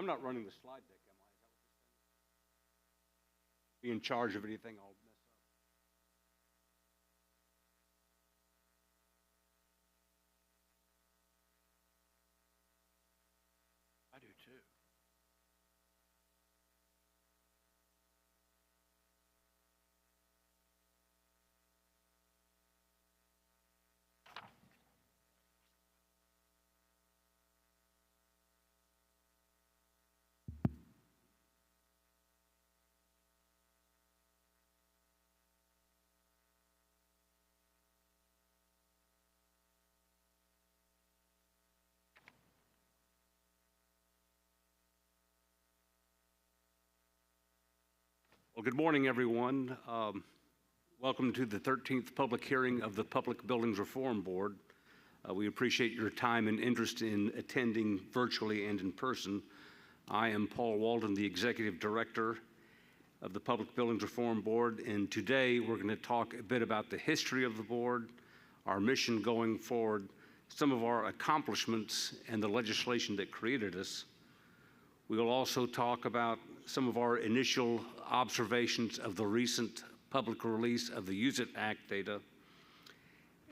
I'm not running the slide deck, am I? Be in charge of anything I'll mess up. I do too. Well, good morning, everyone. Welcome to the 13th public hearing of the Public Buildings Reform Board. We appreciate your time and interest in attending virtually and in person. I am Paul Walden, the Executive Director of the Public Buildings Reform Board, and today we're going to talk a bit about the history of the board, our mission going forward, some of our accomplishments, and the legislation that created us. We will also talk about some of our initial observations of the recent public release of the Use It Act data,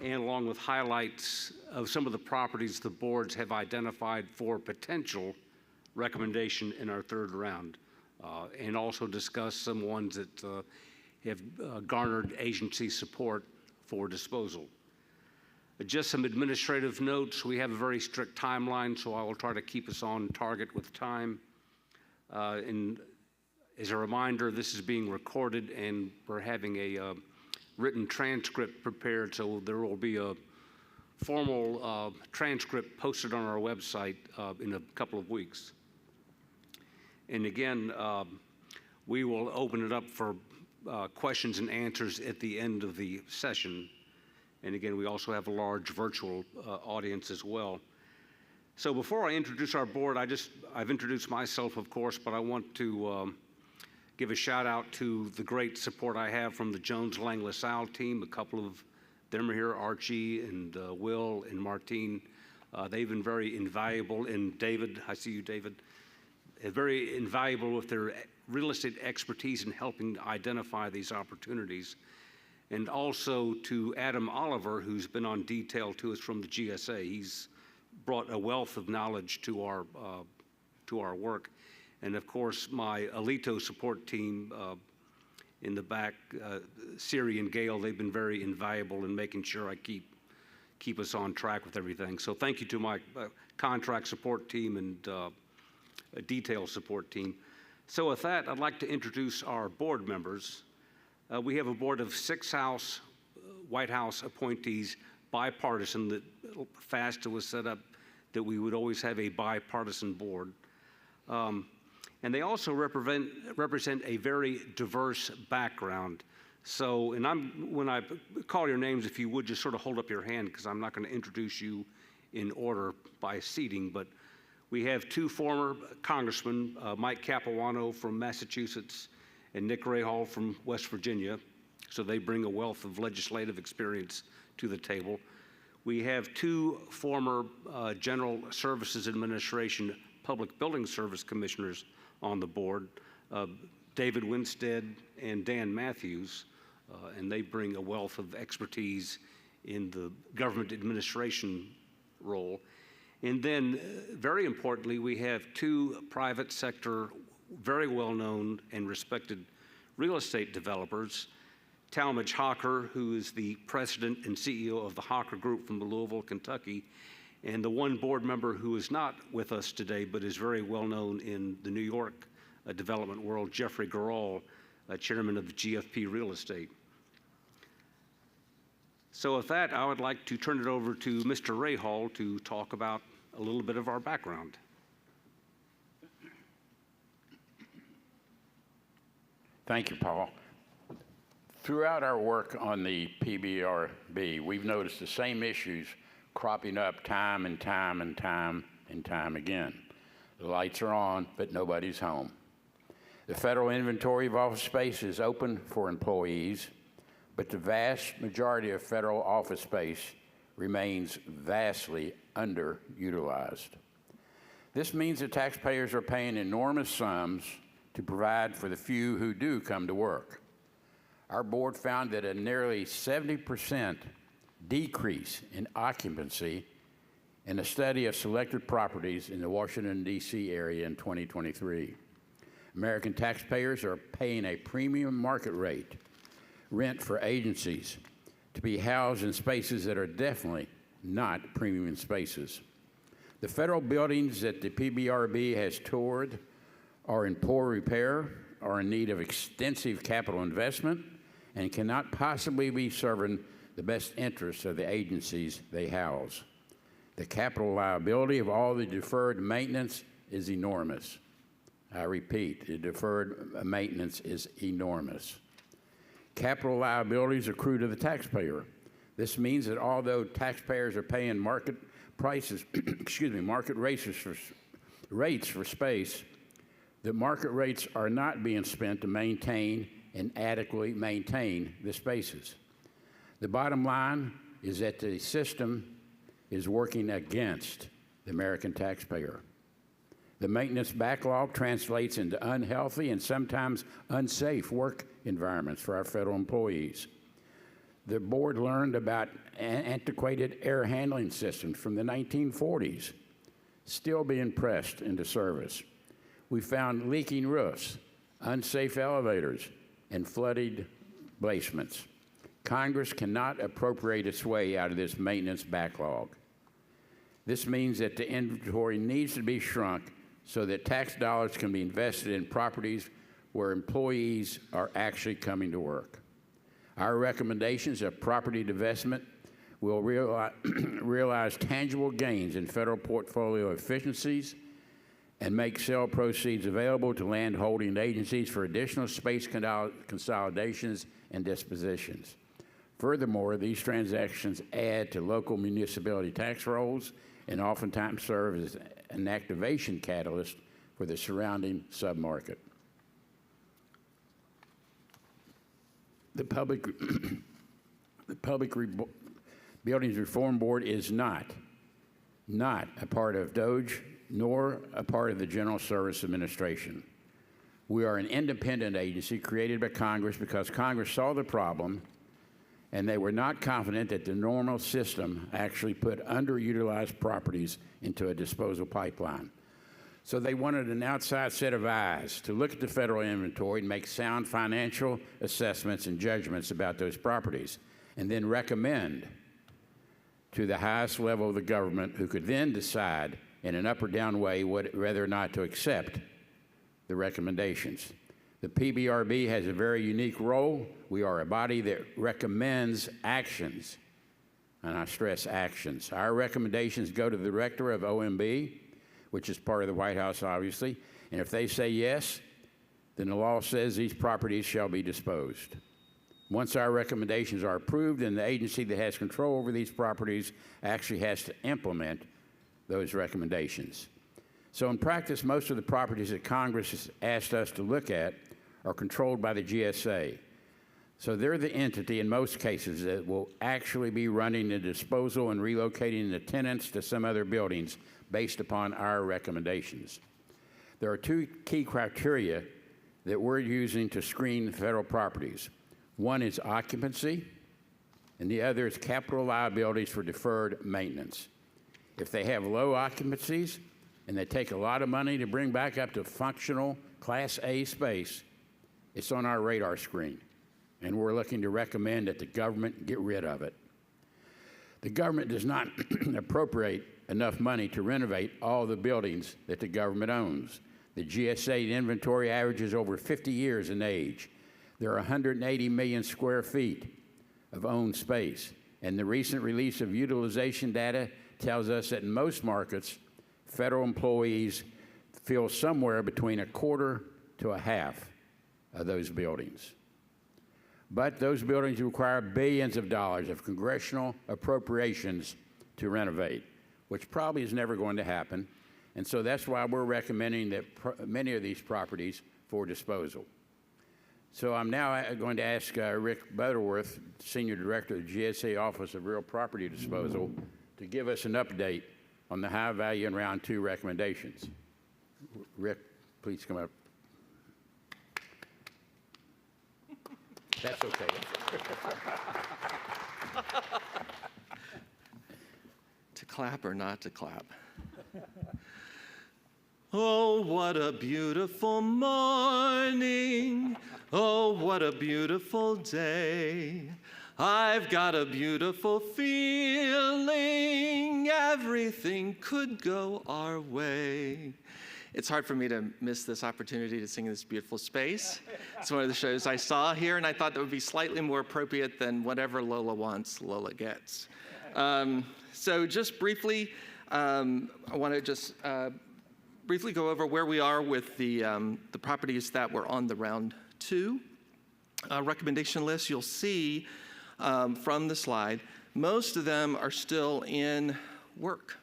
and along with highlights of some of the properties the boards have identified for potential recommendation in our third round, and also discuss some ones that have garnered agency support for disposal. Just some administrative notes. We have a very strict timeline, so I will try to keep us on target with time. And as a reminder, this is being recorded and we're having a written transcript prepared, so there will be a formal transcript posted on our website in a couple of weeks. And again, we will open it up for questions and answers at the end of the session. And again, we also have a large virtual audience as well. So before I introduce our board, I've introduced myself, of course, but I want to give a shout out to the great support I have from the Jones Lang LaSalle team. A couple of them are here, Archie and Will and Martine. They've been very invaluable, and David, I see you, David, very invaluable with their real estate expertise in helping identify these opportunities. And also to Adam Oliver, who's been on detail to us from the GSA. He's brought a wealth of knowledge to our work. And of course, my Alito support team in the back, Siri and Gail, they've been very invaluable in making sure I keep us on track with everything. So thank you to my contract support team and detail support team. So with that, I'd like to introduce our board members. We have a board of 6 White House appointees, bipartisan. That FASTA was set up that we would always have a bipartisan board. And they also represent a very diverse background. So, and when I call your names, if you would just sort of hold up your hand, because I'm not going to introduce you in order by seating, but we have 2 former congressmen, Mike Capuano from Massachusetts and Nick Rahal from West Virginia. So they bring a wealth of legislative experience to the table. We have 2 former General Services Administration Public Building Service Commissioners on the board, David Winstead and Dan Matthews, and they bring a wealth of expertise in the government administration role. And then, very importantly, we have 2 private sector, very well-known and respected real estate developers, Talmadge Hocker, who is the president and CEO of the Hocker Group from Louisville, Kentucky, and the one board member who is not with us today but is very well-known in the New York development world, Jeffrey Garral, chairman of the GFP Real Estate. So with that, I would like to turn it over to Mr. Rahal to talk about a little bit of our background. Thank you, Paul. Throughout our work on the PBRB, we've noticed the same issues cropping up time and time and time and time again. The lights are on, but nobody's home. The federal inventory of office space is open for employees, but the vast majority of federal office space remains vastly underutilized. This means that taxpayers are paying enormous sums to provide for the few who do come to work. Our board found that a nearly 70% decrease in occupancy in a study of selected properties in the Washington, D.C. area in 2023. American taxpayers are paying a premium market rate rent for agencies to be housed in spaces that are definitely not premium spaces. The federal buildings that the PBRB has toured are in poor repair, are in need of extensive capital investment, and cannot possibly be serving the best interests of the agencies they house. The capital liability of all the deferred maintenance is enormous. I repeat, the deferred maintenance is enormous. Capital liabilities accrue to the taxpayer. This means that although taxpayers are paying market prices, market rates for space, the market rates are not being spent to maintain and adequately maintain the spaces. The bottom line is that the system is working against the American taxpayer. The maintenance backlog translates into unhealthy and sometimes unsafe work environments for our federal employees. The board learned about antiquated air handling systems from the 1940s, still being pressed into service. We found leaking roofs, unsafe elevators, and flooded basements. Congress cannot appropriate its way out of this maintenance backlog. This means that the inventory needs to be shrunk so that tax dollars can be invested in properties where employees are actually coming to work. Our recommendations of property divestment will realize tangible gains in federal portfolio efficiencies and make sale proceeds available to land holding agencies for additional space consolidations and dispositions. Furthermore, these transactions add to local municipality tax rolls and oftentimes serve as an activation catalyst for the surrounding submarket. The Public Buildings Reform Board is not a part of DOGE nor a part of the General Service Administration. We are an independent agency created by Congress because Congress saw the problem and they were not confident that the normal system actually put underutilized properties into a disposal pipeline. So they wanted an outside set of eyes to look at the federal inventory and make sound financial assessments and judgments about those properties, and then recommend to the highest level of the government, who could then decide in an up or down way whether or not to accept the recommendations. The PBRB has a very unique role. We are a body that recommends actions, and I stress actions. Our recommendations go to the director of OMB, which is part of the White House, obviously, and if they say yes, then the law says these properties shall be disposed. Once our recommendations are approved, then the agency that has control over these properties actually has to implement those recommendations. So in practice, most of the properties that Congress has asked us to look at are controlled by the GSA. So they're the entity in most cases that will actually be running the disposal and relocating the tenants to some other buildings based upon our recommendations. There are two key criteria that we're using to screen federal properties. One is occupancy, and the other is capital liabilities for deferred maintenance. If they have low occupancies and they take a lot of money to bring back up to functional Class A space, it's on our radar screen, and we're looking to recommend that the government get rid of it. The government does not appropriate enough money to renovate all the buildings that the government owns. The GSA inventory averages over 50 years in age. There are 180 million square feet of owned space, and the recent release of utilization data tells us that in most markets, federal employees fill somewhere between a quarter to a half of those buildings. But those buildings require billions of dollars of congressional appropriations to renovate, which probably is never going to happen. And so that's why we're recommending that many of these properties for disposal. So I'm now going to ask Rick Butterworth, Senior Director of the GSA Office of Real Property Disposal, to give us an update on the high value and round 2 recommendations. Rick, please come up. That's okay. To clap or not to clap? Oh, what a beautiful morning. Oh, what a beautiful day. I've got a beautiful feeling. Everything could go our way. It's hard for me to miss this opportunity to sing in this beautiful space. It's one of the shows I saw here, and I thought that would be slightly more appropriate than whatever Lola wants, Lola gets. So just briefly, I want to just briefly go over where we are with the properties that were on the round 2 recommendation list. You'll see from the slide, most of them are still in work.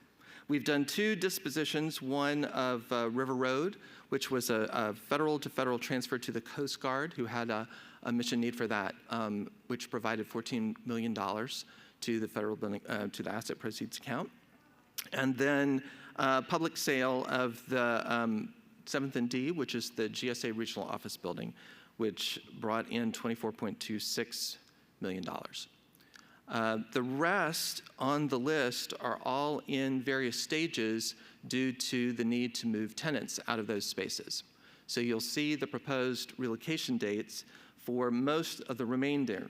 We've done 2 dispositions, one of River Road, which was a federal-to-federal transfer to the Coast Guard, who had a mission need for that, which provided $14 million to the federal building, to the asset proceeds account. And then public sale of the 7th and D, which is the GSA Regional Office Building, which brought in $24.26 million. The rest on the list are all in various stages due to the need to move tenants out of those spaces. So you'll see the proposed relocation dates for most of the remainder,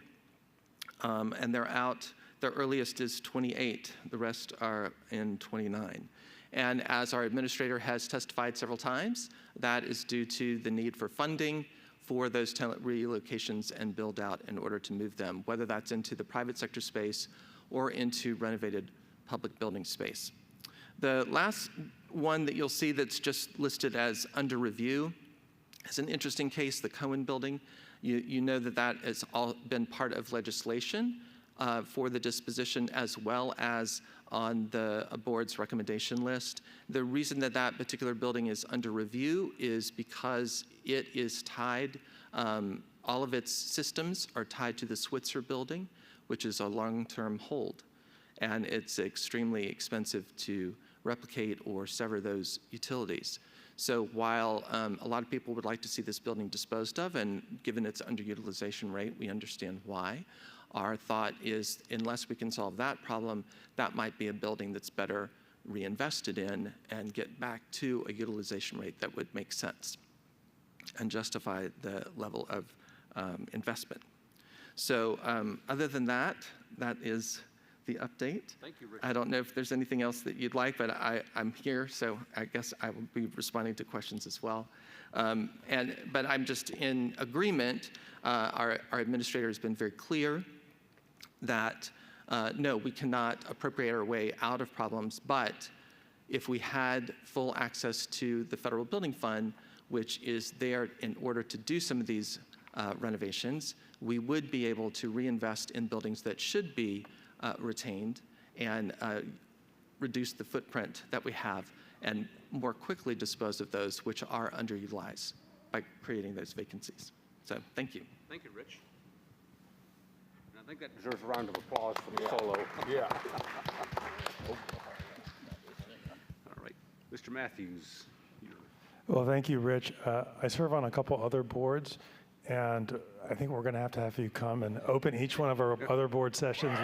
and they're out. The earliest is 28. The rest are in 29. And as our administrator has testified several times, that is due to the need for funding for those tenant relocations and build out in order to move them, whether that's into the private sector space or into renovated public building space. The last one that you'll see that's just listed as under review is an interesting case, the Cohen Building. You know that that has all been part of legislation for the disposition as well as on the board's recommendation list. The reason that that particular building is under review is because it is tied, all of its systems are tied to the Switzer building, which is a long-term hold. And it's extremely expensive to replicate or sever those utilities. So while a lot of people would like to see this building disposed of, and given its underutilization rate, we understand why, our thought is unless we can solve that problem, that might be a building that's better reinvested in and get back to a utilization rate that would make sense and justify the level of investment. So other than that, that is the update. Thank you, Richard. I don't know if there's anything else that you'd like, but I'm here, so I guess I will be responding to questions as well. But I'm just in agreement. Our administrator has been very clear that no, we cannot appropriate our way out of problems, but if we had full access to the federal building fund, which is there in order to do some of these renovations, we would be able to reinvest in buildings that should be retained and reduce the footprint that we have and more quickly dispose of those which are underutilized by creating those vacancies. So thank you. Thank you, Rich. And I think that deserves a round of applause for the solo. Yeah. All right. Mr. Matthews. Well, thank you, Rich. I serve on a couple other boards, and I think we're going to have you come and open each one of our other board sessions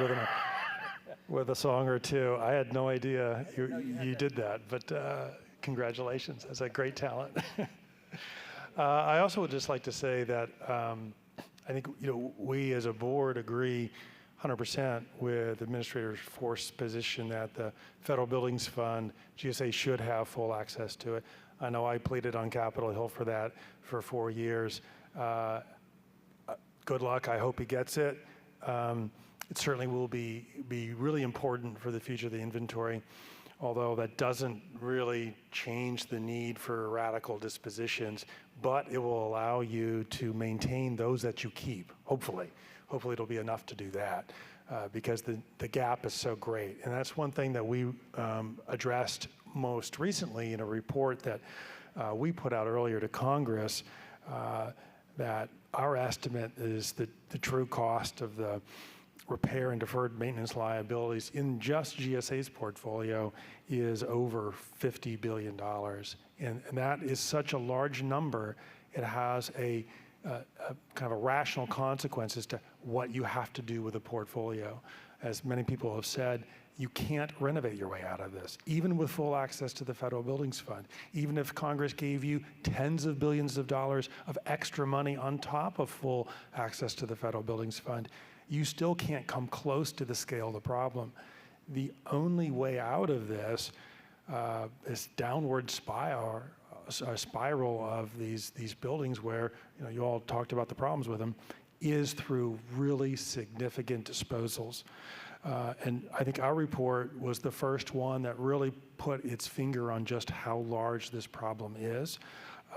with a song or two. I had no idea you did that, but congratulations. That's a great talent. I also would just like to say that I think we as a board agree 100% with Administrator Forst's position that the Federal Buildings Fund, GSA, should have full access to it. I know I pleaded on Capitol Hill for that for 4 years. Good luck. I hope he gets it. It certainly will be really important for the future of the inventory, although that doesn't really change the need for radical dispositions, but it will allow you to maintain those that you keep, hopefully. Hopefully it'll be enough to do that because the gap is so great. And that's one thing that we addressed most recently in a report that we put out earlier to Congress, that our estimate is the true cost of the repair and deferred maintenance liabilities in just GSA's portfolio is over $50 billion. And that is such a large number, it has a kind of a rational consequences to what you have to do with a portfolio. As many people have said, you can't renovate your way out of this, even with full access to the Federal Buildings Fund. Even if Congress gave you tens of billions of dollars of extra money on top of full access to the Federal Buildings Fund, you still can't come close to the scale of the problem. The only way out of this downward spiral of these buildings where, you all talked about the problems with them, is through really significant disposals. And I think our report was the first one that really put its finger on just how large this problem is.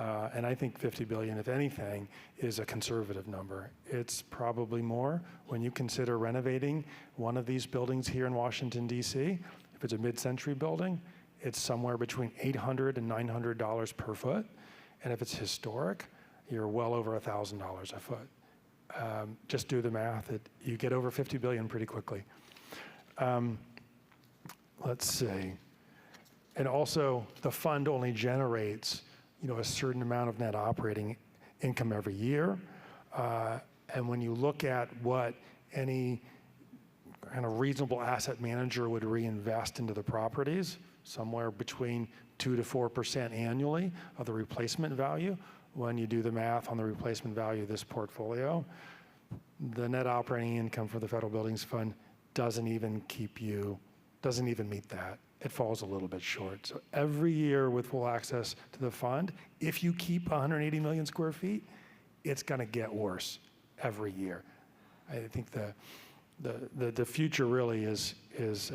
And I think 50 billion, if anything, is a conservative number. It's probably more when you consider renovating one of these buildings here in Washington, D.C. If it's a mid-century building, it's somewhere between $800 and $900 per foot. And if it's historic, you're well over $1,000 a foot. Just do the math. You get over 50 billion pretty quickly. Let's see. And also, the fund only generates a certain amount of net operating income every year. And when you look at what any kind of reasonable asset manager would reinvest into the properties, somewhere between 2 to 4% annually of the replacement value, when you do the math on the replacement value of this portfolio, the net operating income for the Federal Buildings Fund doesn't even meet that. It falls a little bit short. So every year with full access to the fund, if you keep 180 million square feet, it's going to get worse every year. I think the future really is it's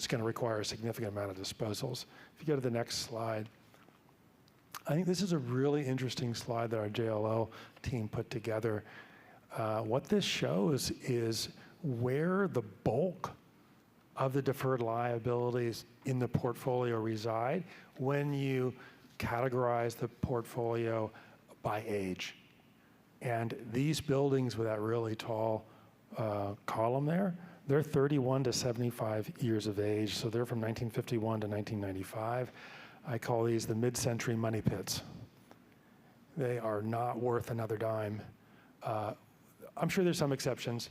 going to require a significant amount of disposals. If you go to the next slide, I think this is a really interesting slide that our JLL team put together. What this shows is where the bulk of the deferred liabilities in the portfolio reside when you categorize the portfolio by age. And these buildings with that really tall column there, they're 31 to 75 years of age, so they're from 1951 to 1995. I call these the mid-century money pits. They are not worth another dime. I'm sure there's some exceptions,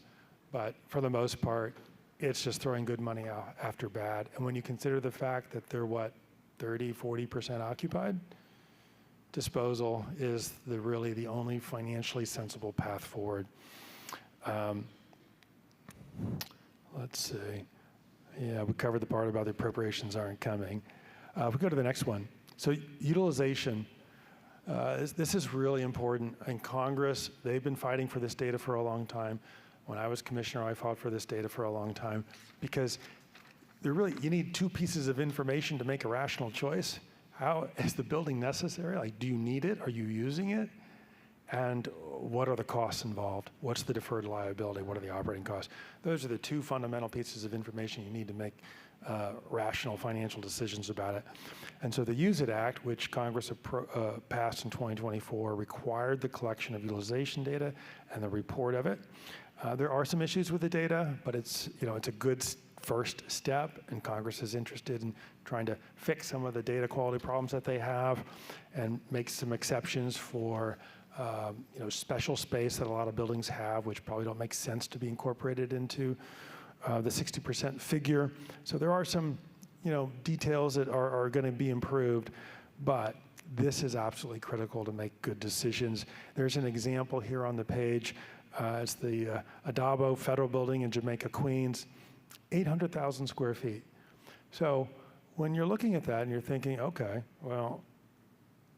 but for the most part, it's just throwing good money out after bad. And when you consider the fact that they're, 30, 40% occupied, disposal is really the only financially sensible path forward. Let's see. Yeah, we covered the part about the appropriations aren't coming. If we go to the next one. So utilization. This is really important. In Congress, they've been fighting for this data for a long time. When I was commissioner, I fought for this data for a long time because you need two pieces of information to make a rational choice. How is the building necessary? Like, do you need it? Are you using it? And what are the costs involved? What's the deferred liability? What are the operating costs? Those are the two fundamental pieces of information you need to make rational financial decisions about it. And so the Use It Act, which Congress passed in 2024, required the collection of utilization data and the report of it. There are some issues with the data, but it's a good first step, and Congress is interested in trying to fix some of the data quality problems that they have and make some exceptions for special space that a lot of buildings have, which probably don't make sense to be incorporated into the 60% figure. So there are some details that are going to be improved, but this is absolutely critical to make good decisions. There's an example here on the page. It's the Adabo Federal Building in Jamaica, Queens, 800,000 square feet. So when you're looking at that and you're thinking, okay, well,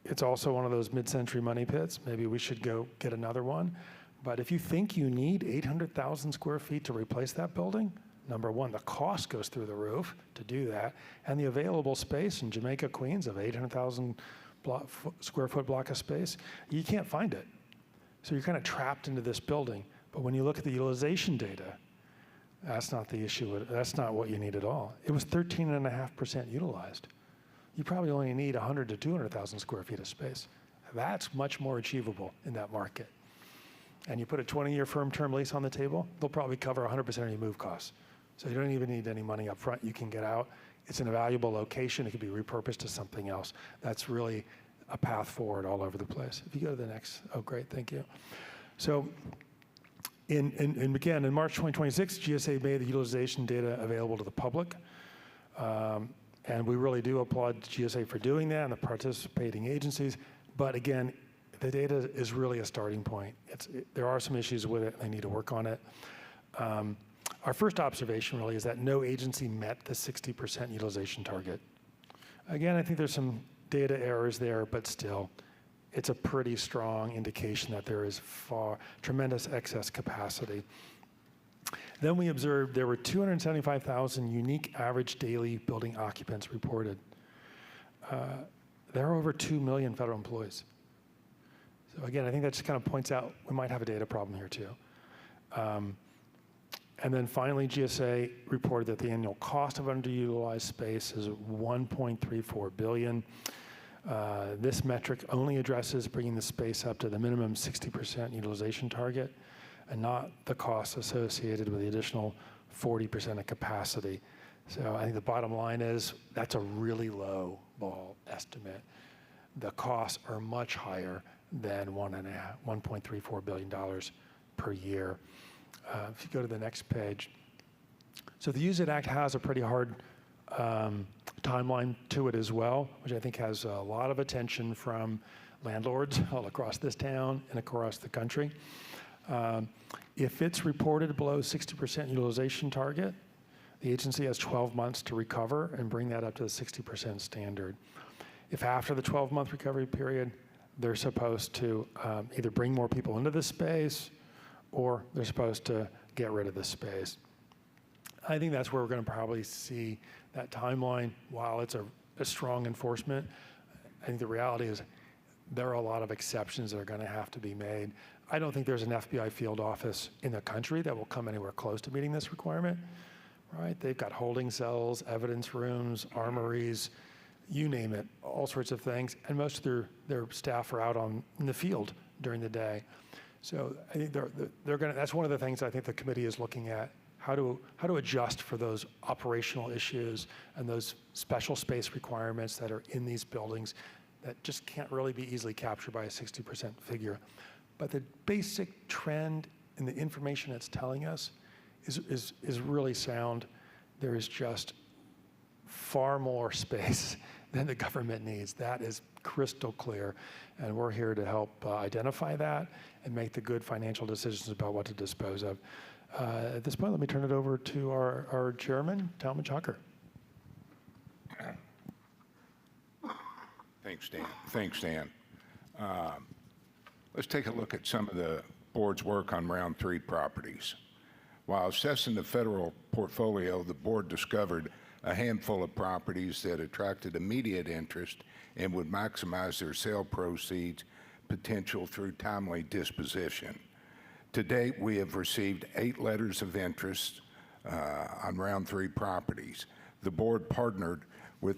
it's also one of those mid-century money pits. Maybe we should go get another one. But if you think you need 800,000 square feet to replace that building, number one, the cost goes through the roof to do that. And the available space in Jamaica, Queens of 800,000 square foot block of space, you can't find it. So you're kind of trapped into this building. But when you look at the utilization data, that's not the issue. That's not what you need at all. It was 13.5% utilized. You probably only need 100 to 200,000 square feet of space. That's much more achievable in that market. and you put a 20-year firm term lease on the table, they'll probably cover 100% of your move costs. So you don't even need any money up front. You can get out. It's in a valuable location. It could be repurposed to something else. That's really a path forward all over the place. If you go to the next, oh, great, thank you. So again, in March 2026, GSA made the utilization data available to the public. And we really do applaud GSA for doing that and the participating agencies. But again, the data is really a starting point. There are some issues with it. They need to work on it. Our first observation really is that no agency met the 60% utilization target. Again, I think there's some data errors there, but still, it's a pretty strong indication that there is tremendous excess capacity. Then we observed there were 275,000 unique average daily building occupants reported. There are over 2 million federal employees. So again, I think that just kind of points out we might have a data problem here too. And then finally, GSA reported that the annual cost of underutilized space is $1.34 billion. This metric only addresses bringing the space up to the minimum 60% utilization target and not the costs associated with the additional 40% of capacity. So I think the bottom line is that's a really low ball estimate. The costs are much higher than $1.34 billion per year. If you go to the next page. So the Use It Act has a pretty hard timeline to it as well, which I think has a lot of attention from landlords all across this town and across the country. If it's reported below 60% utilization target, the agency has 12 months to recover and bring that up to the 60% standard. If after the 12-month recovery period, they're supposed to either bring more people into the space or they're supposed to get rid of the space. I think that's where we're going to probably see that timeline. While it's a strong enforcement, I think the reality is there are a lot of exceptions that are going to have to be made. I don't think there's an FBI field office in the country that will come anywhere close to meeting this requirement, right? They've got holding cells, evidence rooms, armories, you name it, all sorts of things. And most of their staff are out in the field during the day. So I think they're going to, that's one of the things I think the committee is looking at, how to adjust for those operational issues and those special space requirements that are in these buildings that just can't really be easily captured by a 60% figure. But the basic trend in the information it's telling us is really sound. There is just far more space than the government needs. That is crystal clear, and we're here to help identify that and make the good financial decisions about what to dispose of. At this point, let me turn it over to our chairman, Talmadge Hucker. Thanks, Dan. Let's take a look at some of the board's work on round 3 properties. While assessing the federal portfolio, the board discovered a handful of properties that attracted immediate interest and would maximize their sale proceeds potential through timely disposition. To date, we have received 8 letters of interest on round 3 properties. The board partnered with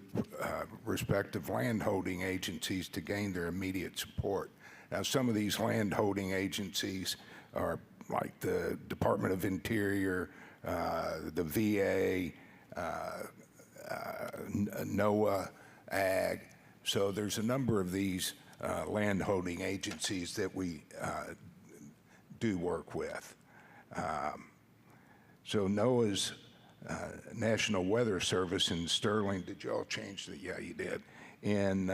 respective landholding agencies to gain their immediate support. Now, some of these landholding agencies are like the Department of Interior, the VA, NOAA, Ag. So there's a number of these landholding agencies that we do work with. So NOAA's National Weather Service in Sterling, did y'all change the, yeah, you did, in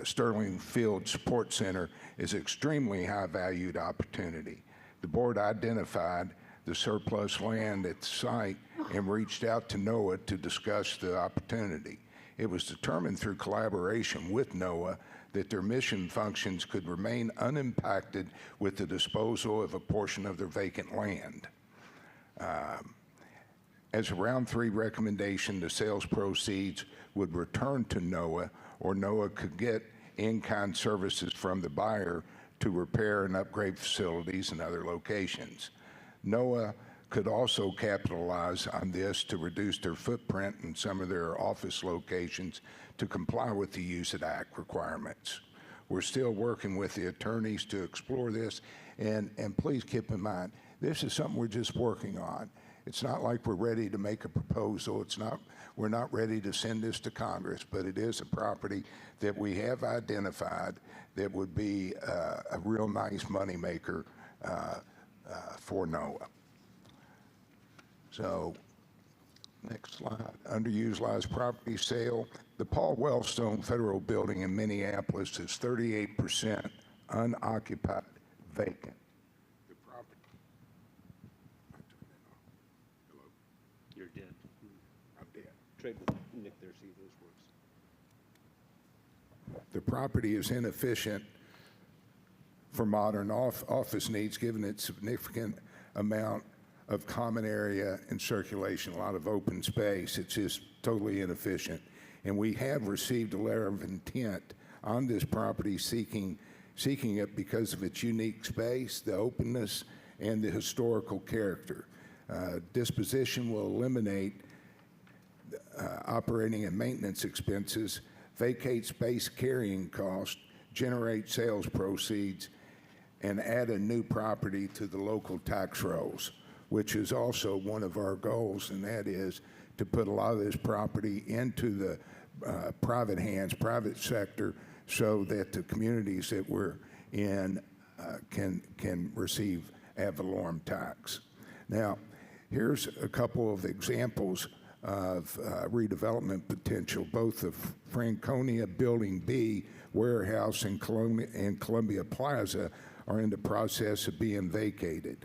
Sterling Field Support Center is extremely high valued opportunity. The board identified the surplus land at the site and reached out to NOAA to discuss the opportunity. It was determined through collaboration with NOAA that their mission functions could remain unimpacted with the disposal of a portion of their vacant land. As a round 3 recommendation, the sales proceeds would return to NOAA, or NOAA could get in-kind services from the buyer to repair and upgrade facilities in other locations. NOAA could also capitalize on this to reduce their footprint in some of their office locations to comply with the Use It Act requirements. We're still working with the attorneys to explore this. And please keep in mind, this is something we're just working on. It's not like we're ready to make a proposal. We're not ready to send this to Congress, but it is a property that we have identified that would be a real nice moneymaker for NOAA. So, next slide. Underutilized property sale. The Paul Wellstone Federal Building in Minneapolis is 38% unoccupied, vacant. The property. Hello. You're dead. I'm dead. Trade with Nick there, see if this works. The property is inefficient for modern office needs, given its significant amount of common area and circulation, a lot of open space. It's just totally inefficient. And we have received a letter of intent on this property seeking it because of its unique space, the openness, and the historical character. Disposition will eliminate operating and maintenance expenses, vacate space carrying costs, generate sales proceeds, and add a new property to the local tax rolls, which is also one of our goals, and that is to put a lot of this property into the private hands, private sector, so that the communities that we're in can receive ad valorem tax. Now, here's a couple of examples of redevelopment potential. Both the Franconia Building B warehouse and Columbia Plaza are in the process of being vacated.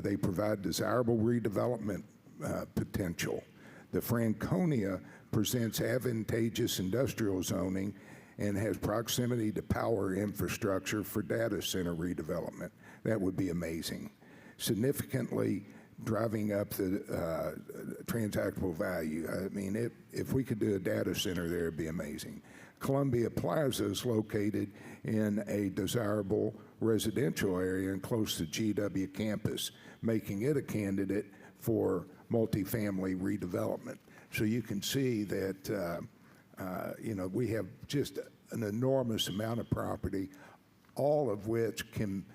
They provide desirable redevelopment potential. The Franconia presents advantageous industrial zoning and has proximity to power infrastructure for data center redevelopment. That would be amazing. Significantly driving up the transactable value. I mean, if we could do a data center there, it'd be amazing. Columbia Plaza is located in a desirable residential area and close to GW campus, making it a candidate for multifamily redevelopment. So you can see that we have just an enormous amount of property, all of which can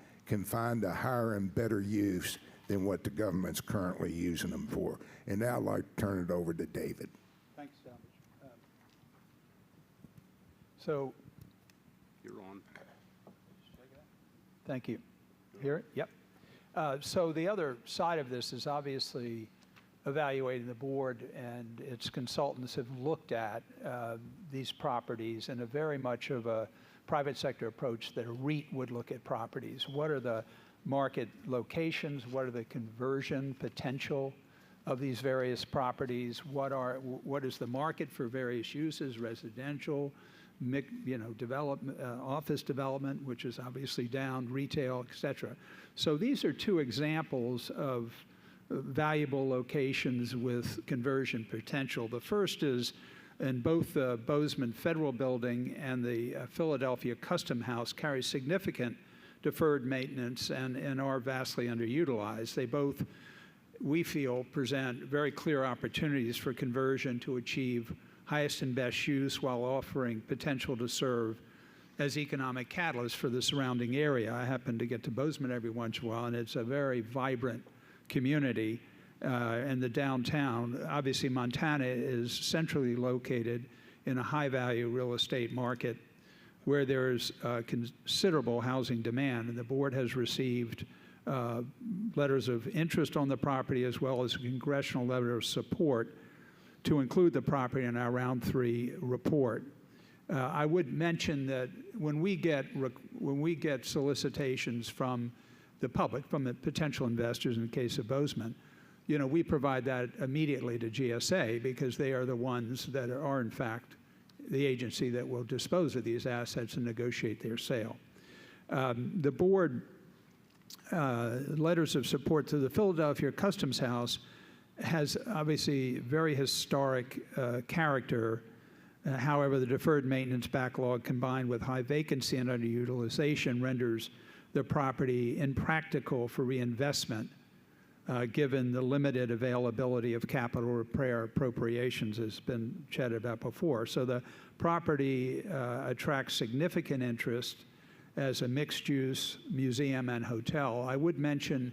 find a higher and better use than what the government's currently using them for. And now I'd like to turn it over to David. Thanks, Talmadge. So, You're on. thank you. Hear it? Yep. So the other side of this is obviously evaluating the board and its consultants have looked at these properties in a very much of a private sector approach that a REIT would look at properties. What are the market locations? What are the conversion potential of these various properties? What is the market for various uses, residential, development, office development, which is obviously down, retail, et cetera. So these are two examples of valuable locations with conversion potential. The first is in both the Bozeman Federal Building and the Philadelphia Custom House carry significant deferred maintenance and are vastly underutilized. They both, we feel, present very clear opportunities for conversion to achieve highest and best use while offering potential to serve as economic catalysts for the surrounding area. I happen to get to Bozeman every once in a while, and it's a very vibrant community in the downtown. Obviously, Montana is centrally located in a high-value real estate market where there's considerable housing demand, and the board has received letters of interest on the property as well as a congressional letter of support to include the property in our Round 3 report. I would mention that when we get solicitations from the public, from the potential investors in the case of Bozeman, we provide that immediately to GSA because they are the ones that are in fact the agency that will dispose of these assets and negotiate their sale. The board letters of support to the Philadelphia Customs House has obviously very historic character. However, the deferred maintenance backlog combined with high vacancy and underutilization renders the property impractical for reinvestment given the limited availability of capital repair appropriations has been chatted about before. So the property attracts significant interest as a mixed-use museum and hotel. I would mention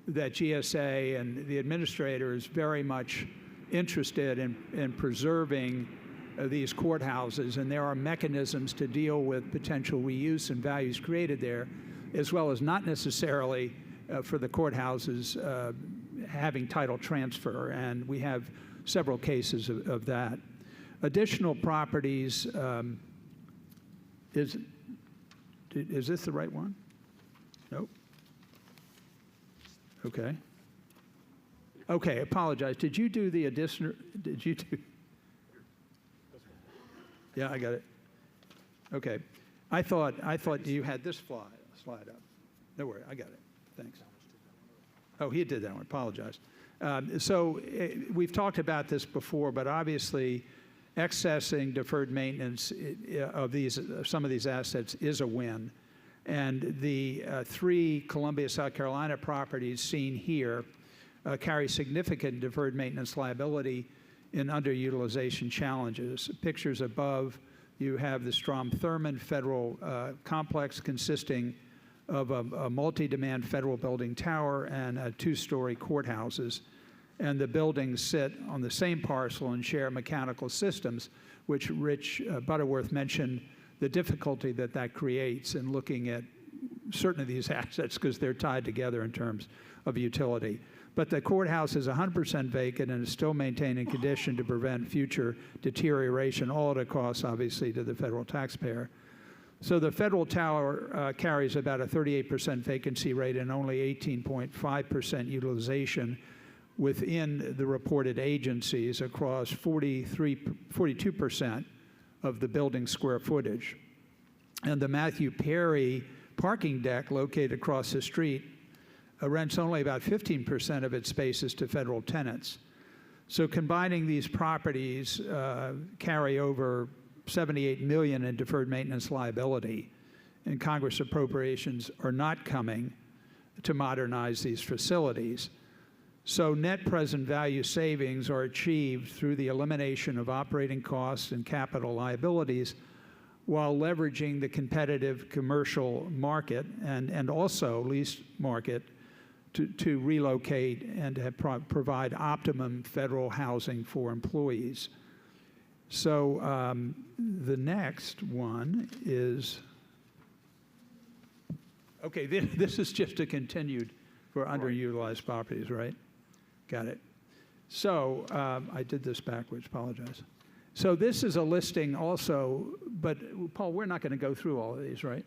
that GSA and the administrator is very much interested in preserving these courthouses, and there are mechanisms to deal with potential reuse and values created there, as well as not necessarily for the courthouses having title transfer, and we have several cases of that. Additional properties, is this the right one? Nope. Okay. Okay, apologize. Did you do the additional, did you do? Yeah, I got it. Okay. I thought you had this slide up. No worry, I got it. Thanks. Oh, he did that one. Apologize. We've talked about this before, but obviously accessing deferred maintenance of some of these assets is a win. And the 3 Columbia, South Carolina properties seen here carry significant deferred maintenance liability in underutilization challenges. Pictures above, you have the Strom-Thurmond Federal Complex consisting of a multi-demand federal building tower and 2-story courthouses. And the buildings sit on the same parcel and share mechanical systems, which Rich Butterworth mentioned the difficulty that creates in looking at certain of these assets because they're tied together in terms of utility. But the courthouse is 100% vacant and is still maintained in condition to prevent future deterioration, all at a cost, obviously, to the federal taxpayer. So the federal tower carries about a 38% vacancy rate and only 18.5% utilization within the reported agencies across 42% of the building square footage. And the Matthew Perry parking deck located across the street rents only about 15% of its spaces to federal tenants. So combining these properties carry over $78 million in deferred maintenance liability, and Congress appropriations are not coming to modernize these facilities. So net present value savings are achieved through the elimination of operating costs and capital liabilities while leveraging the competitive commercial market and also lease market to relocate and to provide optimum federal housing for employees. So the next one is, okay, this is just a continued for underutilized properties, right? Got it. So I did this backwards, apologize. So this is a listing also, but Paul, we're not going to go through all of these, right?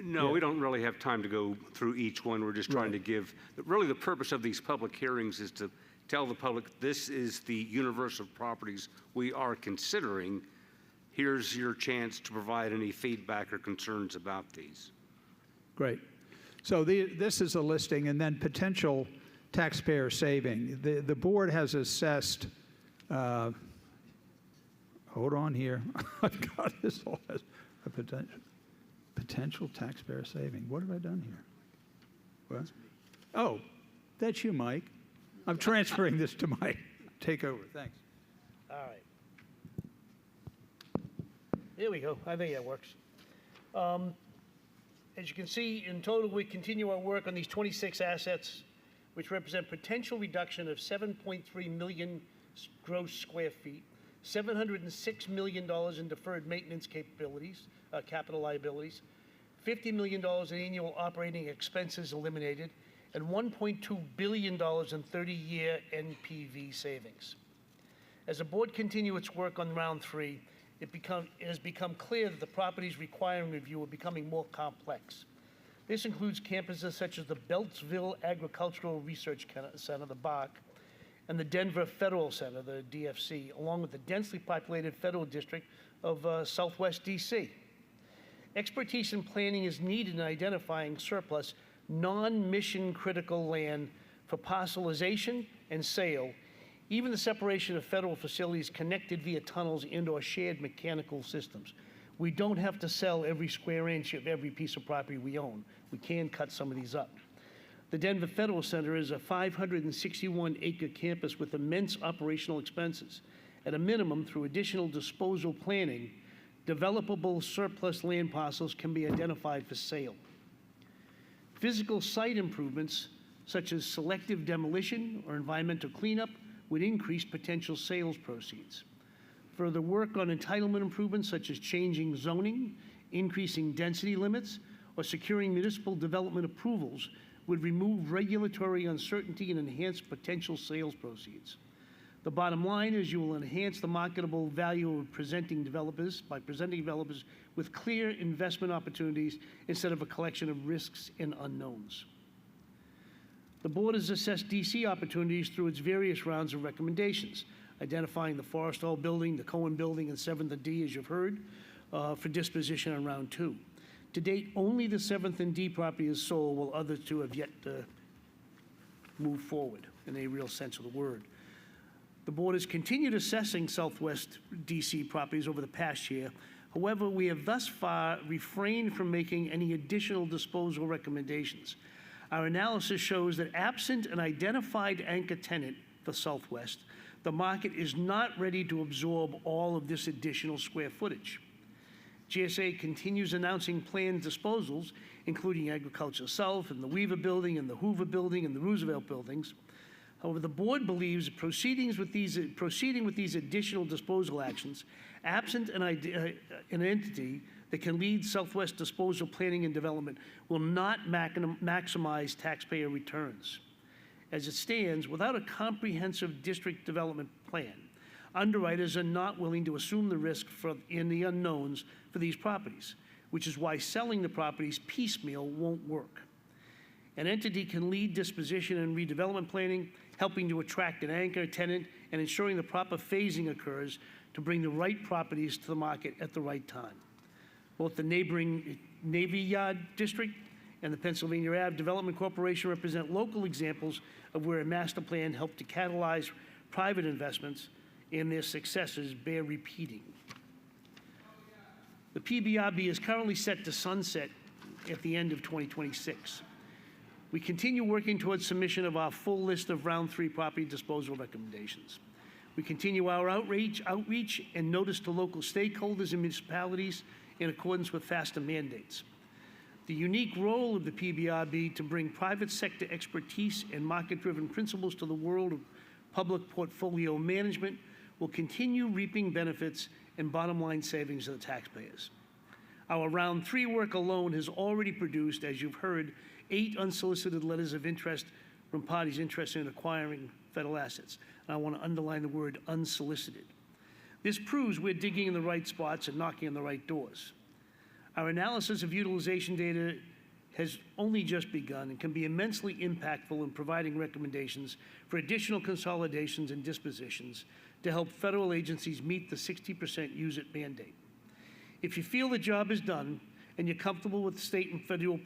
No, we don't really have time to go through each one. We're just trying to give, really the purpose of these public hearings is to tell the public this is the universe of properties we are considering. Here's your chance to provide any feedback or concerns about these. Great. So this is a listing and then potential taxpayer saving. The board has assessed, hold on here, I've got this all as a potential taxpayer saving. What have I done here? What? Oh, that's you, Mike. I'm transferring this to Mike. Take over, thanks. All right. There we go. I think that works. As you can see, in total, we continue our work on these 26 assets, which represent potential reduction of 7.3 million gross square feet, $706 million in deferred maintenance capabilities, capital liabilities, $50 million in annual operating expenses eliminated, and $1.2 billion in 30-year NPV savings. As the board continues its work on round 3, it has become clear that the properties requiring review are becoming more complex. This includes campuses such as the Beltsville Agricultural Research Center, the BARC, and the Denver Federal Center, the DFC, along with the densely populated federal district of Southwest DC. Expertise in planning is needed in identifying surplus, non-mission critical land for parcelization and sale, even the separation of federal facilities connected via tunnels and/or shared mechanical systems. We don't have to sell every square inch of every piece of property we own. We can cut some of these up. The Denver Federal Center is a 561-acre campus with immense operational expenses. At a minimum, through additional disposal planning, developable surplus land parcels can be identified for sale. Physical site improvements, such as selective demolition or environmental cleanup, would increase potential sales proceeds. Further work on entitlement improvements, such as changing zoning, increasing density limits, or securing municipal development approvals, would remove regulatory uncertainty and enhance potential sales proceeds. The bottom line is you will enhance the marketable value of presenting developers by presenting developers with clear investment opportunities instead of a collection of risks and unknowns. The board has assessed DC opportunities through its various rounds of recommendations, identifying the Forest Hall building, the Cohen building, and 7th and D, as you've heard, for disposition on round 2. To date, only the 7th and D property is sold, while others two have yet to move forward in a real sense of the word. The board has continued assessing Southwest DC properties over the past year. However, we have thus far refrained from making any additional disposal recommendations. Our analysis shows that absent an identified anchor tenant for Southwest, the market is not ready to absorb all of this additional square footage. GSA continues announcing planned disposals, including Agriculture South and the Weaver Building and the Hoover Building and the Roosevelt Buildings. However, the board believes proceeding with these additional disposal actions, absent an entity that can lead Southwest disposal planning and development, will not maximize taxpayer returns. As it stands, without a comprehensive district development plan, underwriters are not willing to assume the risk and the unknowns for these properties, which is why selling the properties piecemeal won't work. An entity can lead disposition and redevelopment planning, helping to attract an anchor tenant and ensuring the proper phasing occurs to bring the right properties to the market at the right time. Both the neighboring Navy Yard District and the Pennsylvania Ave Development Corporation represent local examples of where a master plan helped to catalyze private investments, and their successes bear repeating. The PBRB is currently set to sunset at the end of 2026. We continue working towards submission of our full list of round 3 property disposal recommendations. We continue our outreach and notice to local stakeholders and municipalities in accordance with FASTA mandates. The unique role of the PBRB to bring private sector expertise and market-driven principles to the world of public portfolio management will continue reaping benefits and bottom-line savings to the taxpayers. Our round 3 work alone has already produced, as you've heard, 8 unsolicited letters of interest from parties interested in acquiring federal assets. And I want to underline the word unsolicited. This proves we're digging in the right spots and knocking on the right doors. Our analysis of utilization data has only just begun and can be immensely impactful in providing recommendations for additional consolidations and dispositions to help federal agencies meet the 60% use it mandate. If you feel the job is done and you're comfortable with the state and federal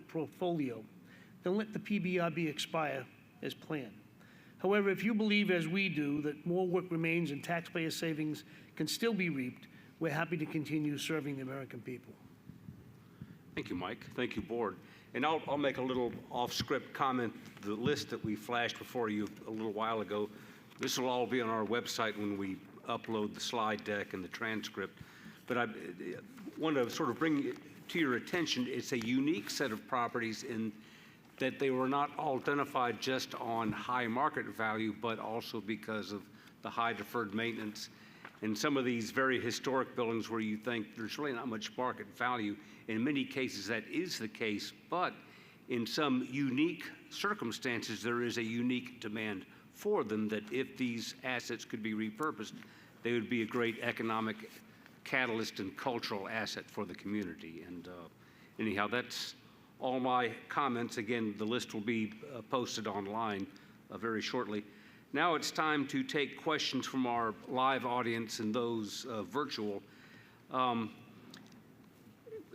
portfolio, then let the PBRB expire as planned. However, if you believe, as we do, that more work remains and taxpayer savings can still be reaped, we're happy to continue serving the American people. Thank you, Mike. Thank you, Board. And I'll make a little off-script comment. The list that we flashed before you a little while ago, this will all be on our website when we upload the slide deck and the transcript. But I want to sort of bring to your attention, it's a unique set of properties in that they were not all identified just on high market value, but also because of the high deferred maintenance. In some of these very historic buildings where you think there's really not much market value, in many cases that is the case, but in some unique circumstances, there is a unique demand for them that if these assets could be repurposed, they would be a great economic catalyst and cultural asset for the community. And anyhow, that's all my comments. Again, the list will be posted online very shortly. Now it's time to take questions from our live audience and those virtual.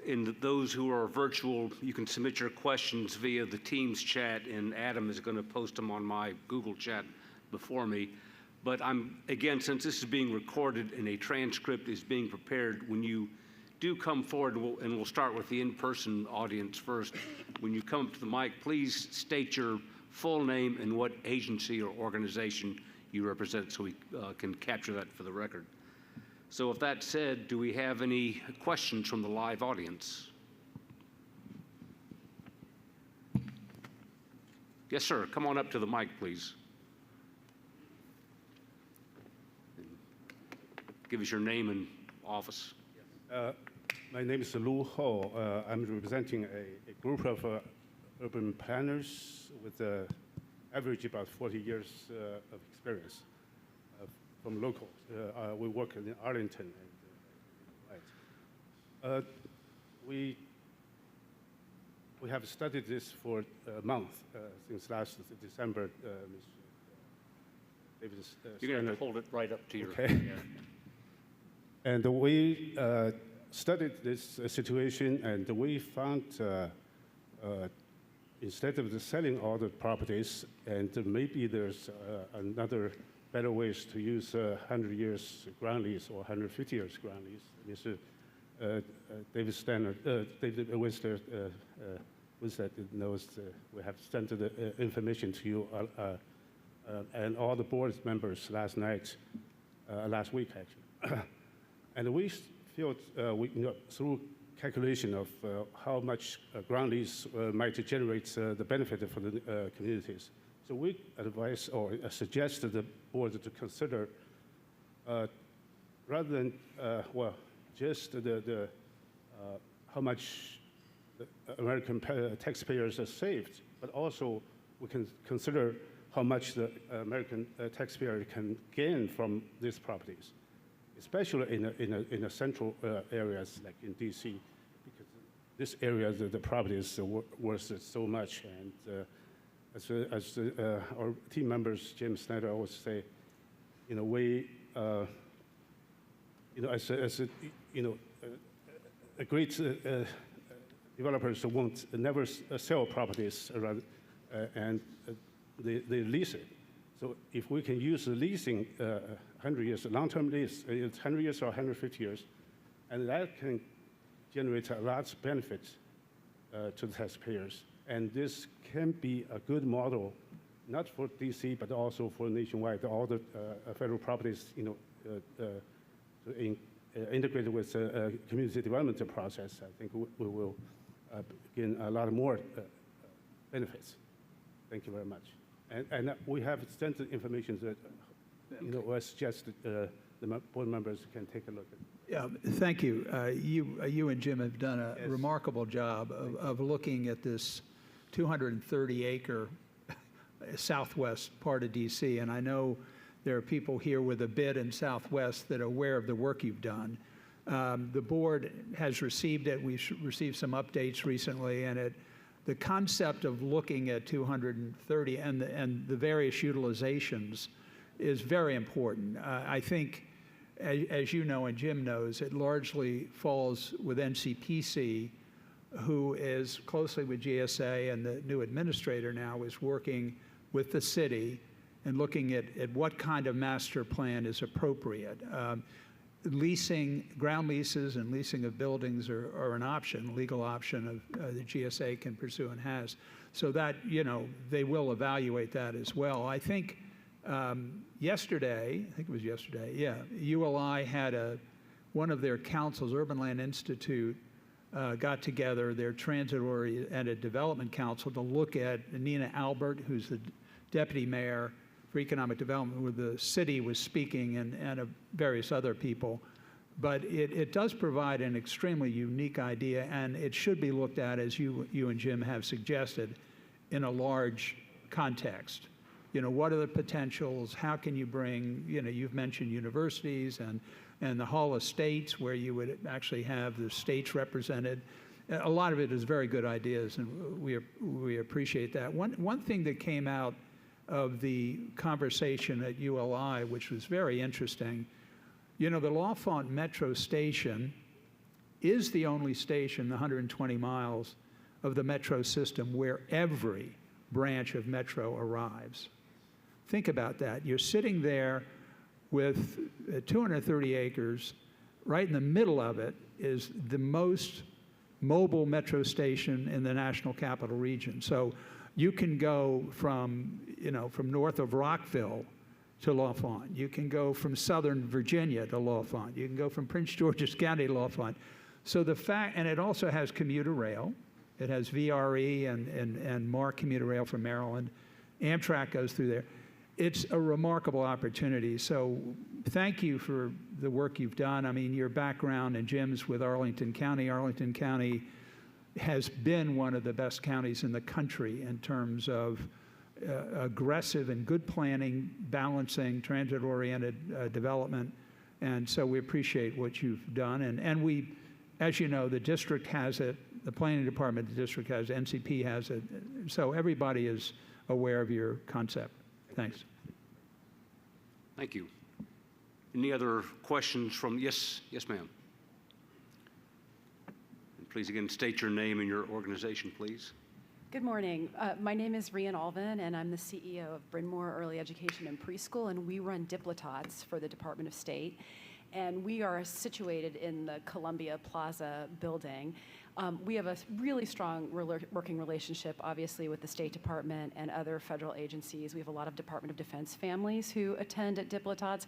And those who are virtual, you can submit your questions via the Teams chat, and Adam is going to post them on my Google chat before me. But again, since this is being recorded and a transcript is being prepared, when you do come forward, and we'll start with the in-person audience first. When you come up to the mic, please state your full name and what agency or organization you represent so we can capture that for the record. So with that said, do we have any questions from the live audience? Yes, sir. Come on up to the mic, please. Give us your name and office. My name is Lu Ho. I'm representing a group of urban planners with average about 40 years of experience from local. We work in Arlington. And, we have studied this for a month, since last December. Davis, You're going to have to hold it right up to your okay. Yeah. And we studied this situation, and we found instead of selling all the properties, and maybe there's another better ways to use 100 years ground lease or 150 years ground lease. Mr. David Winstead knows we have sent the information to you and all the board members last week actually. And we feel through calculation of how much ground lease might generate the benefit for the communities. So we advise or suggest to the board to consider, rather than just how much the American taxpayers are saved, but also we can consider how much the American taxpayer can gain from these properties, especially in the central areas like in DC, because this area the property is worth so much. And as our team members, Jim Snyder, always say, a great developers won't never sell properties around, and they lease it. So if we can use the leasing 100 years, long-term lease, it's 100 years or 150 years, and that can generate a lot of benefits to the taxpayers. And this can be a good model, not for DC, but also for nationwide, all the federal properties, integrated with the community development process. I think we will gain a lot more benefits. Thank you very much. And we have extensive information that, I suggest that the board members can take a look at. Yeah, thank you. You and Jim have done a remarkable job of looking at this 230-acre southwest part of DC, and I know there are people here with a bid in Southwest that are aware of the work you've done. The board has received it. We've received some updates recently, and the concept of looking at 230 and the various utilizations is very important. I think, as you know and Jim knows, it largely falls with NCPC, who is closely with GSA, and the new administrator now is working with the city and looking at what kind of master plan is appropriate. Leasing, ground leases and leasing of buildings are an option, legal option of the GSA can pursue and has. So that, they will evaluate that as well. I think yesterday, ULI had one of their councils, Urban Land Institute, got together, their transit-oriented development council, to look at Nina Albert, who's the deputy mayor for economic development, where the city was speaking, and various other people. But it does provide an extremely unique idea, and it should be looked at, as you and Jim have suggested, in a large context. What are the potentials? How can you bring, you've mentioned universities and the Hall of States, where you would actually have the states represented. A lot of it is very good ideas, and we appreciate that. One thing that came out of the conversation at ULI, which was very interesting, the L'Enfant Metro Station is the only station, 120 miles of the Metro system, where every branch of Metro arrives. Think about that. You're sitting there with 230 acres. Right in the middle of it is the most mobile metro station in the National Capital Region. So you can go from, from north of Rockville to L'Enfant. You can go from southern Virginia to L'Enfant. You can go from Prince George's County to L'Enfant. So and it also has commuter rail. It has VRE and MARC commuter rail from Maryland. Amtrak goes through there. It's a remarkable opportunity. So thank you for the work you've done. I mean, your background and Jim's with Arlington County. Arlington County has been one of the best counties in the country in terms of aggressive and good planning, balancing, transit-oriented development. And so we appreciate what you've done. And we, as you know, the district has it, the planning department, the district has it, NCP has it. So everybody is aware of your concept. Thanks. Thank you. Any other questions from, yes, ma'am. And please again state your name and your organization, please. Good morning. My name is Rian Alvin, and I'm the CEO of Bryn Mawr Early Education and Preschool, and we run Diplitots for the Department of State. And we are situated in the Columbia Plaza building. We have a really strong working relationship, obviously, with the State Department and other federal agencies. We have a lot of Department of Defense families who attend at Diplitots,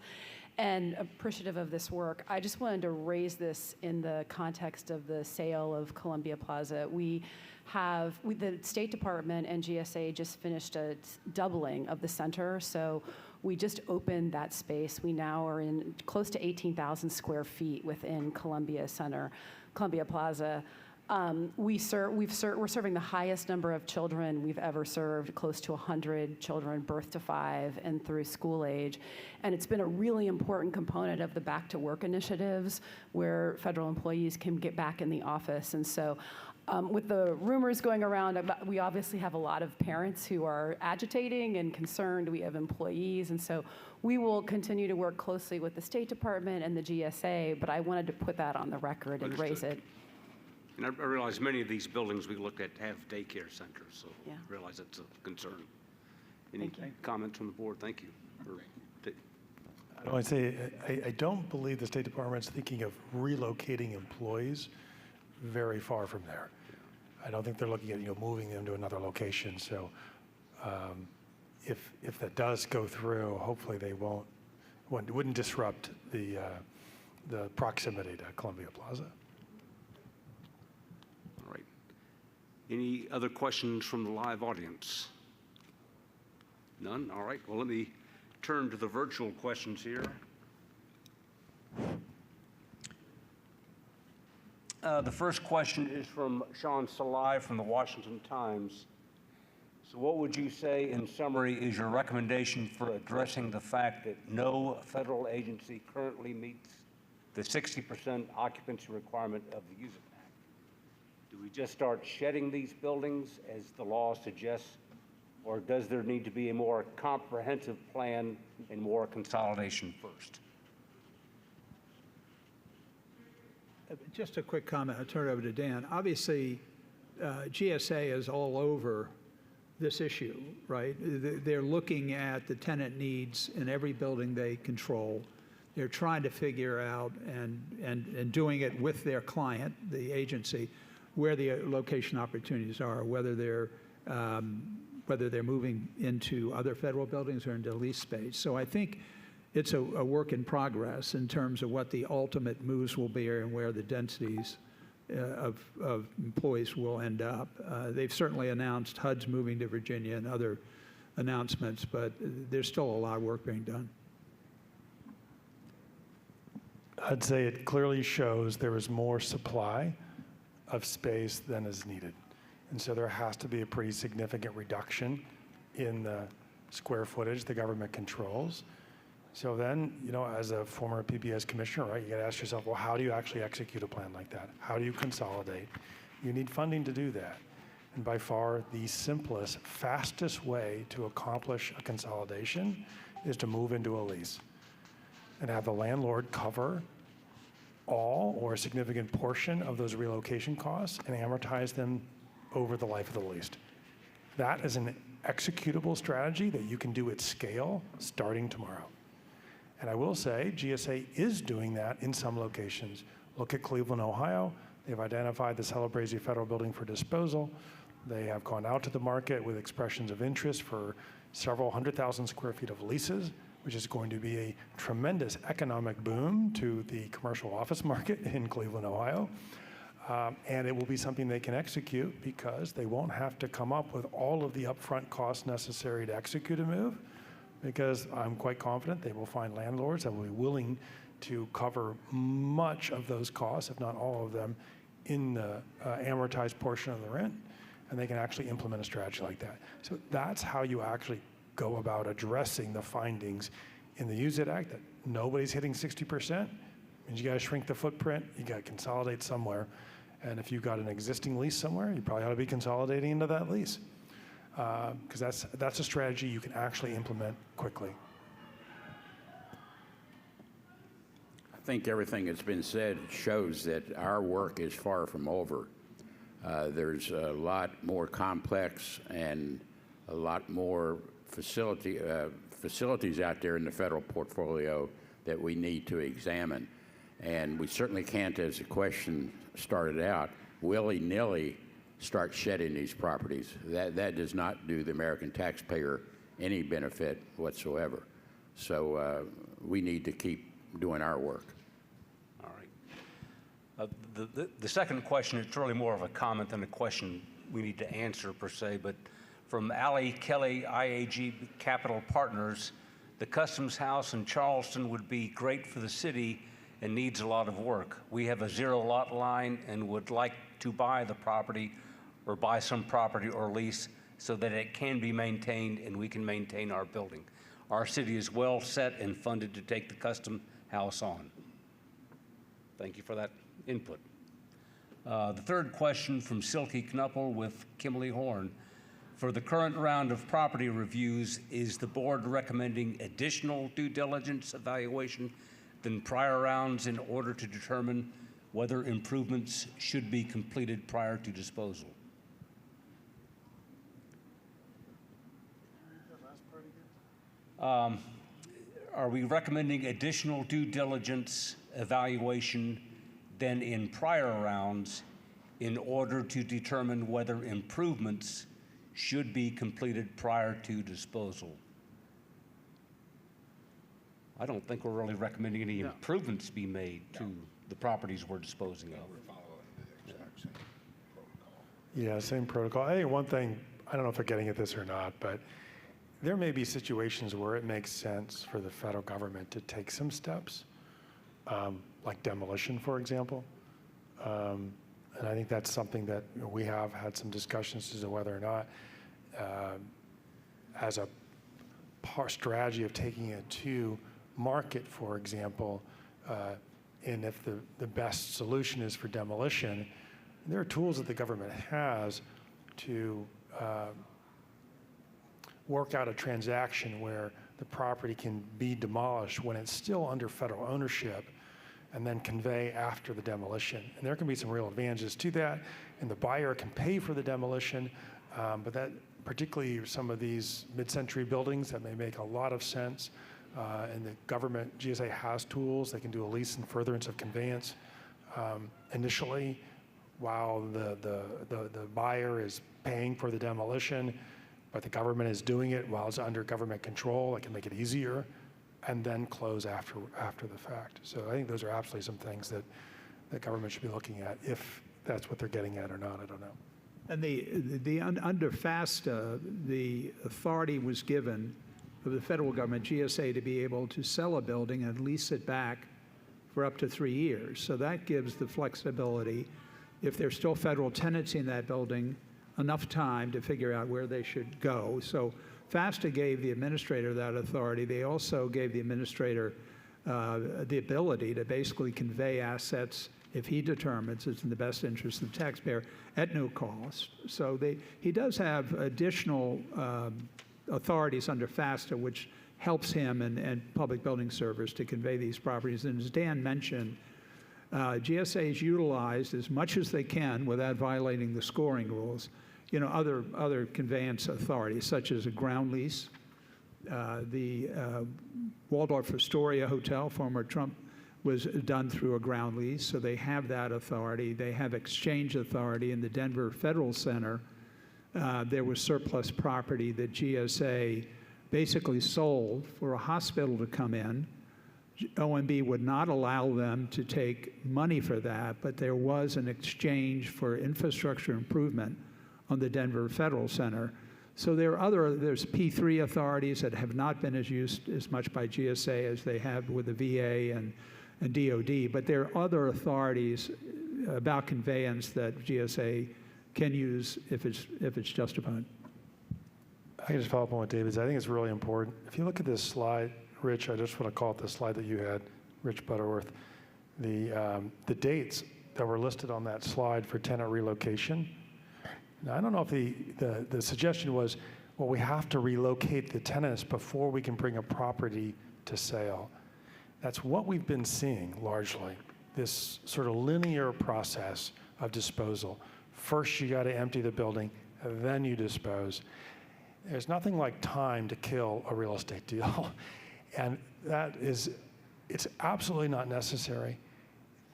and appreciative of this work. I just wanted to raise this in the context of the sale of Columbia Plaza. The State Department and GSA just finished a doubling of the center, so we just opened that space. We now are in close to 18,000 square feet within Columbia Plaza. We're serving the highest number of children we've ever served, close to 100 children birth to 5 and through school age. And it's been a really important component of the Back to Work initiatives where federal employees can get back in the office. And so with the rumors going around, we obviously have a lot of parents who are agitating and concerned. We have employees, and so we will continue to work closely with the State Department and the GSA, but I wanted to put that on the record and raise it. And I realize many of these buildings we look at have daycare centers, so Yeah. I realize that's a concern. Any comments from the board? Thank you. I want to say, I don't believe the State Department's thinking of relocating employees very far from there. I don't think they're looking at moving them to another location. So if that does go through, hopefully they wouldn't disrupt the proximity to Columbia Plaza. All right. Any other questions from the live audience? None? All right. Well, let me turn to the virtual questions here. The first question is from Sean Salai from the Washington Times. So what would you say, in summary, is your recommendation for addressing the fact that no federal agency currently meets the 60% occupancy requirement of the Use It Act? Do we just start shedding these buildings as the law suggests, or does there need to be a more comprehensive plan and more consolidation first? Just a quick comment. I'll turn it over to Dan. Obviously, GSA is all over this issue, right? They're looking at the tenant needs in every building they control. They're trying to figure out and doing it with their client, the agency, where the location opportunities are, whether they're moving into other federal buildings or into lease space. So I think it's a work in progress in terms of what the ultimate moves will be and where the densities of employees will end up. They've certainly announced HUD's moving to Virginia and other announcements, but there's still a lot of work being done. I'd say it clearly shows there is more supply of space than is needed. And so there has to be a pretty significant reduction in the square footage the government controls. So then, as a former PBS commissioner, right, you got to ask yourself, well, how do you actually execute a plan like that? How do you consolidate? You need funding to do that. And by far, the simplest, fastest way to accomplish a consolidation is to move into a lease and have the landlord cover all or a significant portion of those relocation costs and amortize them over the life of the lease. That is an executable strategy that you can do at scale starting tomorrow. And I will say GSA is doing that in some locations Look at Cleveland, Ohio. They've identified the Celebrezzi Federal Building for disposal. They have gone out to the market with expressions of interest for several 100,000 square feet of leases, which is going to be a tremendous economic boom to the commercial office market in Cleveland, Ohio. And it will be something they can execute because they won't have to come up with all of the upfront costs necessary to execute a move, because I'm quite confident they will find landlords that will be willing to cover much of those costs, if not all of them, in the amortized portion of the rent, and they can actually implement a strategy like that. So that's how you actually go about addressing the findings in the Use It Act, that nobody's hitting 60%. Means you got to shrink the footprint, you got to consolidate somewhere, and if you've got an existing lease somewhere, you probably ought to be consolidating into that lease, because that's a strategy you can actually implement quickly. I think everything that's been said shows that our work is far from over. There's a lot more complex and a lot more facilities out there in the federal portfolio that we need to examine. And we certainly can't, as the question started out, willy-nilly start shedding these properties. That does not do the American taxpayer any benefit whatsoever. So we need to keep doing our work. All right. The second question, it's really more of a comment than a question we need to answer per se, but from Allie Kelly, IAG Capital Partners, the Customs House in Charleston would be great for the city and needs a lot of work. We have a zero lot line and would like to buy the property or buy some property or lease so that it can be maintained and we can maintain our building. Our city is well set and funded to take the Custom House on. Thank you for that input. The third question from Silke Knuppel with Kimberly Horn. For the current round of property reviews, is the board recommending additional due diligence evaluation than prior rounds in order to determine whether improvements should be completed prior to disposal? Are we recommending additional due diligence evaluation than in prior rounds in order to determine whether improvements should be completed prior to disposal? I don't think we're really recommending any improvements be made to the properties we're disposing of. Yeah, same protocol. I think one thing, I don't know if they're getting at this or not, but there may be situations where it makes sense for the federal government to take some steps, like demolition, for example. And I think that's something that we have had some discussions as to whether or not, as a strategy of taking it to market, for example, and if the best solution is for demolition, there are tools that the government has to work out a transaction where the property can be demolished when it's still under federal ownership and then convey after the demolition. And there can be some real advantages to that, and the buyer can pay for the demolition, but that particularly some of these mid-century buildings, that may make a lot of sense. And the government, GSA has tools. They can do a lease and furtherance of conveyance initially while the buyer is paying for the demolition, but the government is doing it while it's under government control. It can make it easier, and then close after the fact. So I think those are absolutely some things that the government should be looking at. If that's what they're getting at or not, I don't know. And under FASTA, the authority was given of the federal government, GSA, to be able to sell a building and lease it back for up to 3 years. So that gives the flexibility, if there's still federal tenancy in that building, enough time to figure out where they should go. So FASTA gave the administrator that authority. They also gave the administrator the ability to basically convey assets if he determines it's in the best interest of the taxpayer at no cost. So he does have additional authorities under FASTA, which helps him and Public Building Service to convey these properties. And as Dan mentioned, GSA is utilized as much as they can without violating the scoring rules. Other conveyance authorities, such as a ground lease, the Waldorf Astoria Hotel, former Trump was done through a ground lease, so they have that authority. They have exchange authority in the Denver Federal Center. There was surplus property that GSA basically sold for a hospital to come in. OMB would not allow them to take money for that, but there was an exchange for infrastructure improvement on the Denver Federal Center. So there's P3 authorities that have not been used as much by GSA as they have with the VA and DOD, but there are other authorities about conveyance that GSA can use if it's justified. I can just follow up on what David said. I think it's really important. If you look at this slide, Rich, I just want to call it the slide that you had, Rich Butterworth, the dates that were listed on that slide for tenant relocation. Now, I don't know if the suggestion was, well, we have to relocate the tenants before we can bring a property to sale. That's what we've been seeing largely, this sort of linear process of disposal. First, you got to empty the building, then you dispose. There's nothing like time to kill a real estate deal. And it's absolutely not necessary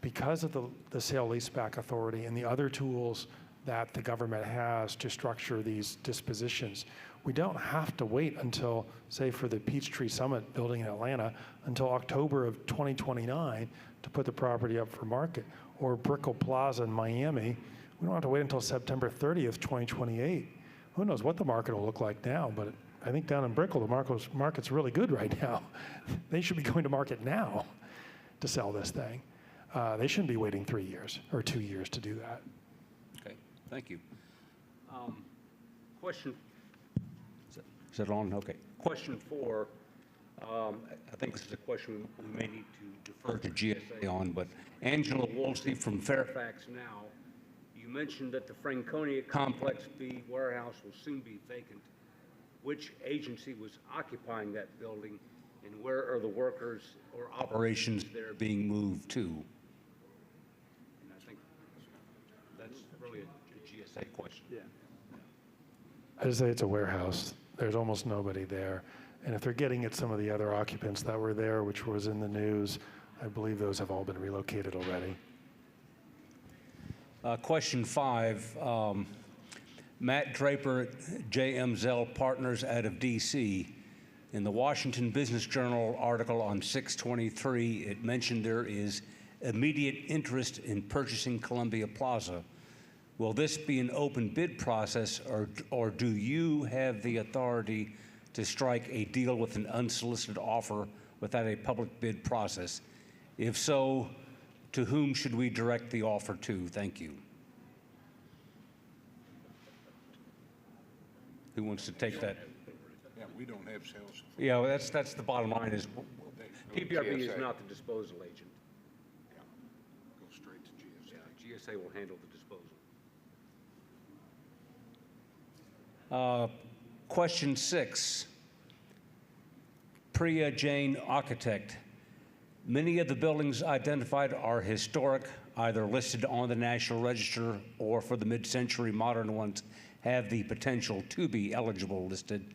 because of the sale leaseback authority and the other tools that the government has to structure these dispositions. We don't have to wait until, say, for the Peachtree Summit building in Atlanta, until October of 2029 to put the property up for market. Or Brickell Plaza in Miami, we don't have to wait until September 30th, 2028. Who knows what the market will look like now, but I think down in Brickell, the market's really good right now. They should be going to market now to sell this thing. They shouldn't be waiting 3 years or 2 years to do that. Okay, thank you. Question, is it on? Okay. Question 4, I think this is a question we may need to defer to GSA on, but Angela Woolsey from Fairfax Now, you mentioned that the Franconia Complex B warehouse will soon be vacant. Which agency was occupying that building, and where are the workers or operations there being moved to? And I think that's really a GSA question. Yeah. I just say it's a warehouse. There's almost nobody there. And if they're getting at some of the other occupants that were there, which was in the news, I believe those have all been relocated already. Question 5. Matt Draper, J.M. Zell Partners out of D.C. In the Washington Business Journal article on 6/23, it mentioned there is immediate interest in purchasing Columbia Plaza. Will this be an open bid process, or do you have the authority to strike a deal with an unsolicited offer without a public bid process? If so, to whom should we direct the offer to? Thank you. Who wants to take that? Yeah, we don't have sales. Yeah, well, that's the bottom line is PBRB is not the disposal agent. Yeah, go straight to GSA. Yeah, GSA will handle the disposal. Question 6. Priya Jain, architect. Many of the buildings identified are historic, either listed on the National Register or for the mid-century modern ones have the potential to be eligible listed.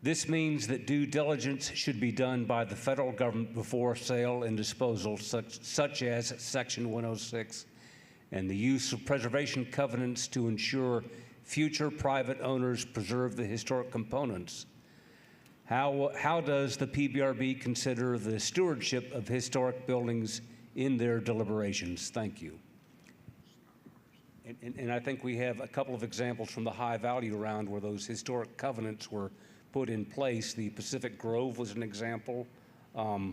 This means that due diligence should be done by the federal government before sale and disposal, such as Section 106, and the use of preservation covenants to ensure future private owners preserve the historic components. How does the PBRB consider the stewardship of historic buildings in their deliberations? Thank you. And I think we have a couple of examples from the high value round where those historic covenants were put in place. The Pacific Grove was an example. The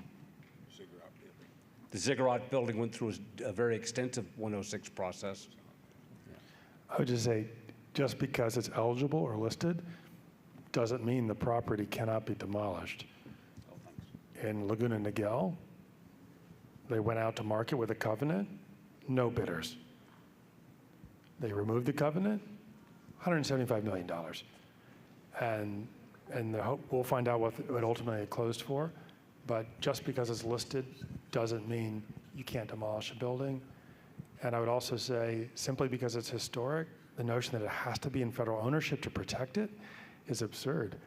Ziggurat building went through a very extensive 106 process. I would just say, just because it's eligible or listed doesn't mean the property cannot be demolished. In Laguna Niguel, they went out to market with a covenant, no bidders. They removed the covenant, $175 million. And we'll find out what it ultimately closed for, but just because it's listed doesn't mean you can't demolish a building. And I would also say, simply because it's historic, the notion that it has to be in federal ownership to protect it is absurd.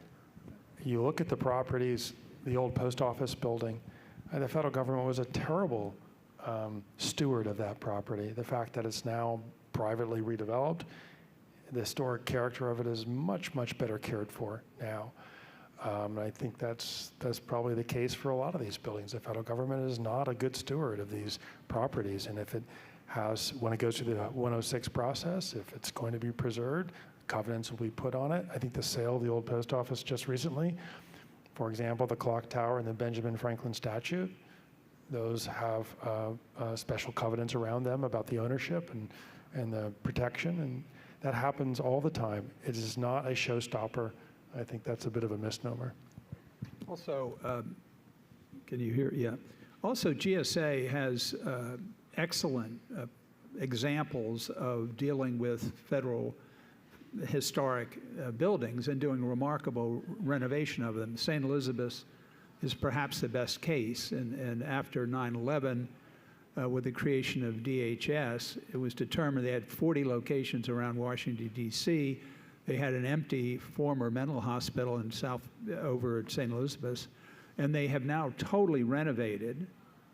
You look at the properties, the old post office building, the federal government was a terrible steward of that property. The fact that it's now privately redeveloped, the historic character of it is much, much better cared for now. I think that's probably the case for a lot of these buildings. The federal government is not a good steward of these properties, and if it has, when it goes through the 106 process, if it's going to be preserved, covenants will be put on it. I think the sale of the old post office just recently, for example, the clock tower and the Benjamin Franklin statue, those have special covenants around them about the ownership and the protection, and that happens all the time. It is not a showstopper. I think that's a bit of a misnomer. Also, can you hear? Yeah. Also, GSA has excellent examples of dealing with federal historic buildings and doing remarkable renovation of them. St. Elizabeth is perhaps the best case. And after 9/11, with the creation of DHS, it was determined they had 40 locations around Washington, D.C. They had an empty former mental hospital in over at St. Elizabeth, and they have now totally renovated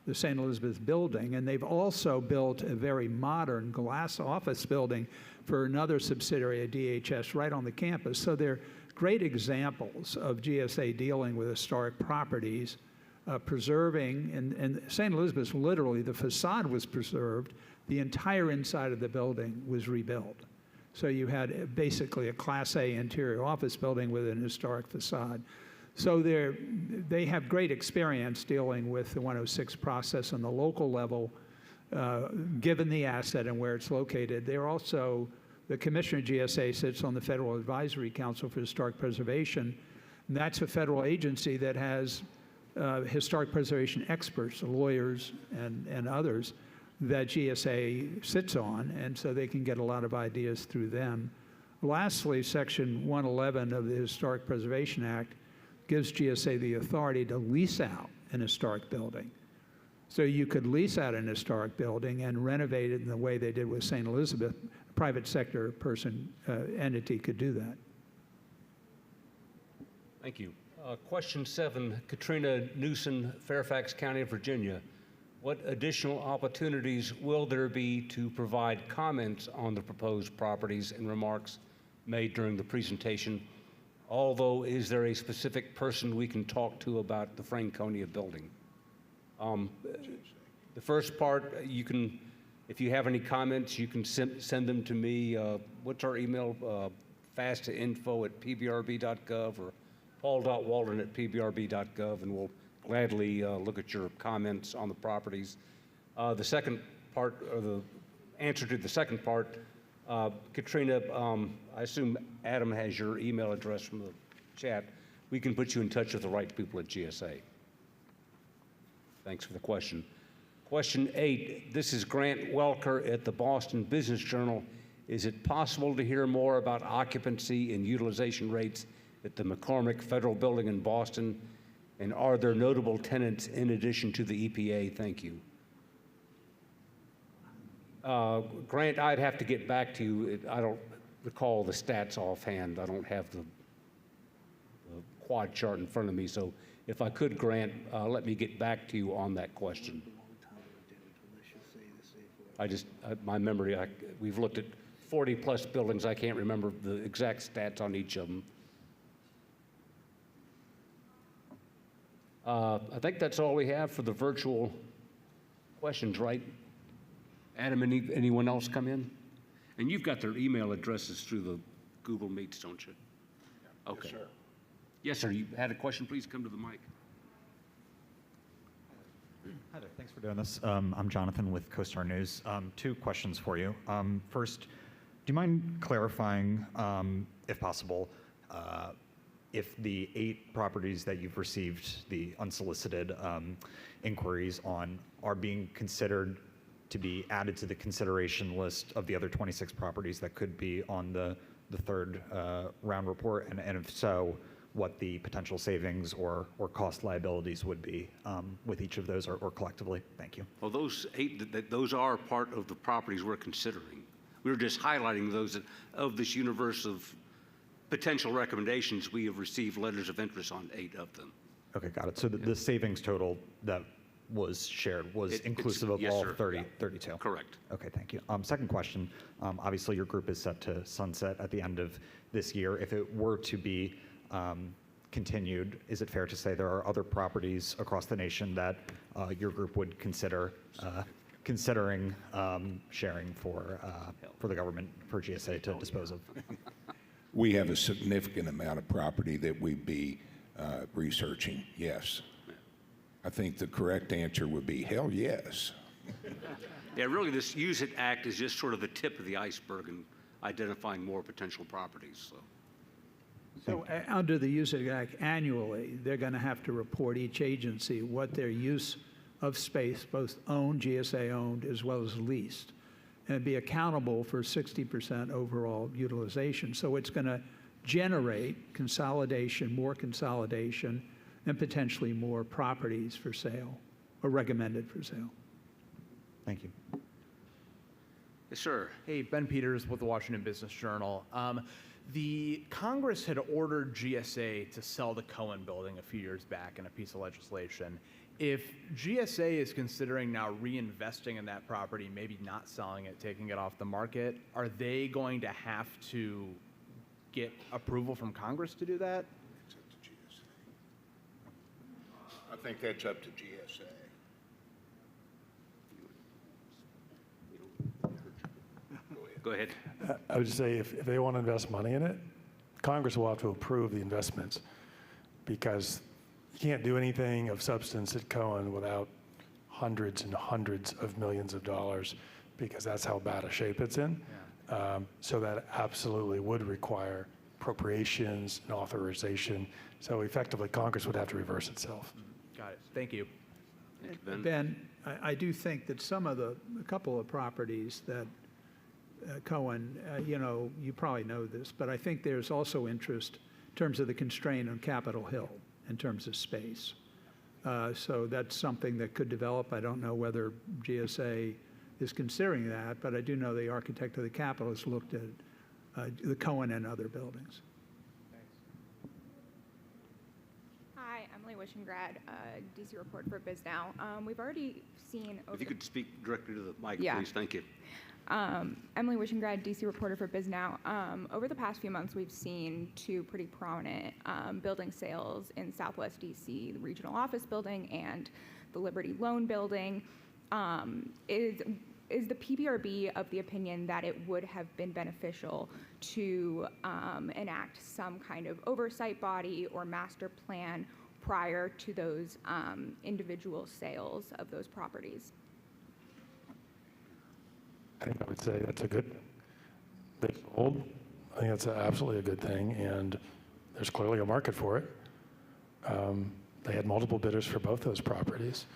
the St. Elizabeth building, and they've also built a very modern glass office building for another subsidiary of DHS right on the campus. So they're great examples of GSA dealing with historic properties, preserving, and St. Elizabeth, literally, the facade was preserved, the entire inside of the building was rebuilt. So you had basically a Class A interior office building with an historic facade. So they have great experience dealing with the 106 process on the local level, given the asset and where it's located. They're also, the commissioner of GSA sits on the Federal Advisory Council for Historic Preservation, and that's a federal agency that has historic preservation experts, lawyers, and others that GSA sits on, and so they can get a lot of ideas through them. Lastly, Section 111 of the Historic Preservation Act gives GSA the authority to lease out an historic building. So you could lease out an historic building and renovate it in the way they did with St. Elizabeth. A private sector entity could do that. Thank you. Question 7, Katrina Newsom, Fairfax County, Virginia. What additional opportunities will there be to provide comments on the proposed properties and remarks made during the presentation? Although, is there a specific person we can talk to about the Franconia building? The first part, you can, if you have any comments, you can send them to me. What's our email? fast2info@pbrb.gov or paul.walden@pbrb.gov, and we'll gladly look at your comments on the properties. The second part, or the answer to the second part, Katrina, I assume Adam has your email address from the chat. We can put you in touch with the right people at GSA. Thanks for the question. Question 8, this is Grant Welker at the Boston Business Journal. Is it possible to hear more about occupancy and utilization rates at the McCormick Federal Building in Boston? And are there notable tenants in addition to the EPA? Thank you. Grant, I'd have to get back to you. I don't recall the stats offhand. I don't have the quad chart in front of me. So if I could, Grant, let me get back to you on that question. My memory, we've looked at 40 plus buildings. I can't remember the exact stats on each of them. I think that's all we have for the virtual questions, right? Adam, anyone else come in? And you've got their email addresses through the Google Meets, don't you? Yeah. Okay. Yes, sir. Yes, sir. You had a question? Please come to the mic. Hi there. Thanks for doing this. I'm Jonathan with CoStar News. 2 questions for you. First, do you mind clarifying, if possible, if the 8 properties that you've received the unsolicited inquiries on are being considered to be added to the consideration list of the other 26 properties that could be on the third round report, and if so, what the potential savings or cost liabilities would be with each of those or collectively? Thank you. Well, those 8, those are part of the properties we're considering. We were just highlighting those of this universe of potential recommendations. We have received letters of interest on 8 of them. Okay, got it. So the savings total that was shared was It's- inclusive of yes, all sir. 32? Correct. Okay, thank you. Second question, obviously your group is set to sunset at the end of this year. If it were to be continued, is it fair to say there are other properties across the nation that your group would consider considering sharing for the government, for GSA to dispose of? We have a significant amount of property that we'd be researching, yes. I think the correct answer would be hell yes. Yeah, really, this Use It Act is just sort of the tip of the iceberg in identifying more potential properties, so. So under the Use It Act annually, they're going to have to report each agency what their use of space, both owned, GSA owned, as well as leased, and be accountable for 60% overall utilization. So it's going to generate consolidation, and potentially more properties for sale or recommended for sale. Thank you. Yes, sir. Hey, Ben Peters with the Washington Business Journal. The Congress had ordered GSA to sell the Cohen building a few years back in a piece of legislation. If GSA is considering now reinvesting in that property, maybe not selling it, taking it off the market, are they going to have to get approval from Congress to do that? It's up to GSA. I think that's up to GSA. Go ahead. I would just say if they want to invest money in it, Congress will have to approve the investments, because you can't do anything of substance at Cohen without hundreds and hundreds of millions of dollars, because that's how bad a shape it's in. So that absolutely would require appropriations and authorization. So effectively, Congress would have to reverse itself. Got it. Thank you. Thank you, Ben. Ben, I do think that a couple of properties that Cohen, you probably know this, but I think there's also interest in terms of the constraint on Capitol Hill in terms of space. So that's something that could develop. I don't know whether GSA is considering that, but I do know the architect of the Capitol has looked at the Cohen and other buildings. Hi, Emily Wishengrad, DC reporter for BizNow. We've already seen over If you could speak directly to the mic, Yeah. please. Thank you. Emily Wishengrad, DC reporter for BizNow. Over the past few months, we've seen two pretty prominent building sales in Southwest DC, the regional office building and the Liberty Loan building. Is the PBRB of the opinion that it would have been beneficial to enact some kind of oversight body or master plan prior to those individual sales of those properties? I think I would say that's a good thing to hold. I think that's absolutely a good thing, and there's clearly a market for it. They had multiple bidders for both those properties.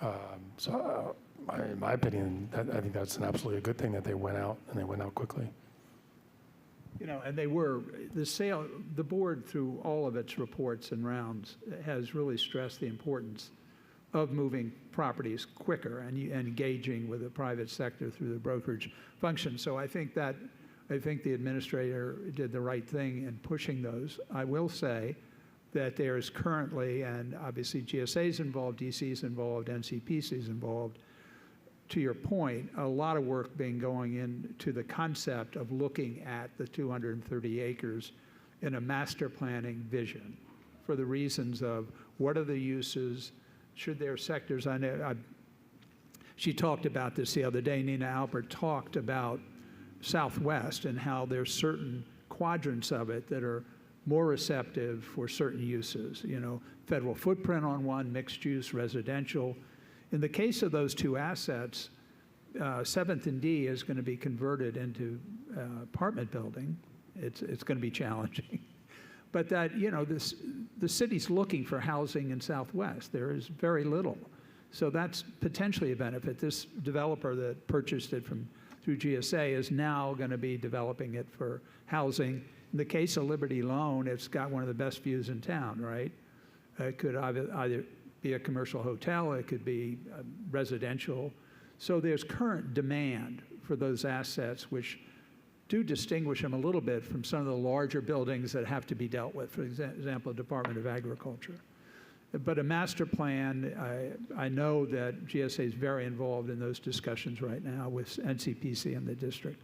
In my opinion, I think that's absolutely a good thing that they went out, and they went out quickly. And the board, through all of its reports and rounds, has really stressed the importance of moving properties quicker and engaging with the private sector through the brokerage function. So I think the administrator did the right thing in pushing those. I will say that there is currently, and obviously GSA is involved, DC is involved, NCPC is involved, to your point, a lot of work being going into the concept of looking at the 230 acres in a master planning vision for the reasons of what are the uses, should there sectors, she talked about this the other day, Nina Albert talked about Southwest and how there's certain quadrants of it that are more receptive for certain uses, federal footprint on one, mixed use, residential. In the case of those two assets, 7th and D is going to be converted into apartment building. It's going to be challenging. But that, the city's looking for housing in Southwest. There is very little. So that's potentially a benefit. This developer that purchased it through GSA is now going to be developing it for housing. In the case of Liberty Loan, it's got one of the best views in town, right? It could either be a commercial hotel, it could be residential. So there's current demand for those assets, which do distinguish them a little bit from some of the larger buildings that have to be dealt with, for example, the Department of Agriculture. But a master plan, I know that GSA is very involved in those discussions right now with NCPC and the district.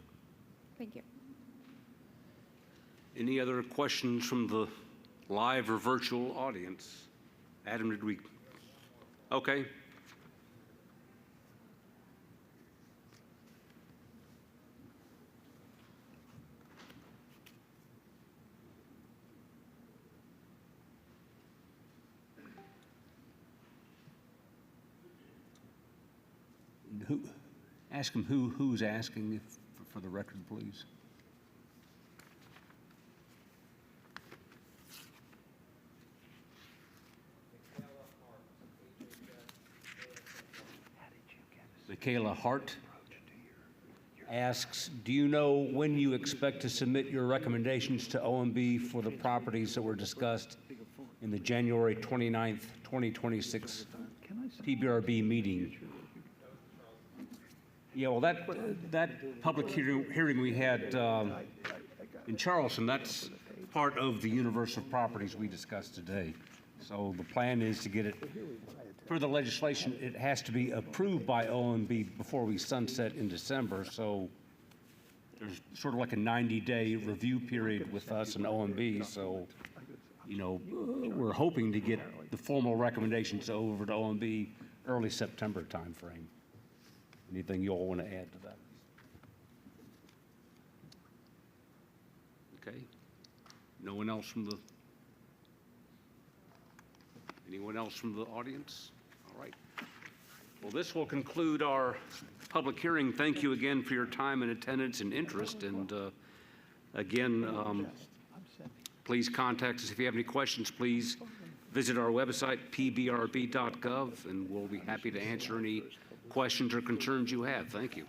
Thank you. Any other questions from the live or virtual audience? Adam, did we? Okay. Ask him who's asking for the record, please. Michaela Hart asks, do you know when you expect to submit your recommendations to OMB for the properties that were discussed in the January 29th, 2026 PBRB meeting? Yeah, well, that public hearing we had in Charleston, that's part of the universe of properties we discussed today. So the plan is to get it, per the legislation, it has to be approved by OMB before we sunset in December. So there's sort of like a 90-day review period with us and OMB. So, you know, we're hoping to get the formal recommendations over to OMB early September timeframe. Anything you all want to add to that? Okay. No one else from the, anyone else from the audience? All right. Well, this will conclude our public hearing. Thank you again for your time and attendance and interest. And again, please contact us if you have any questions. Please visit our website, pbrb.gov, and we'll be happy to answer any questions or concerns you have. Thank you.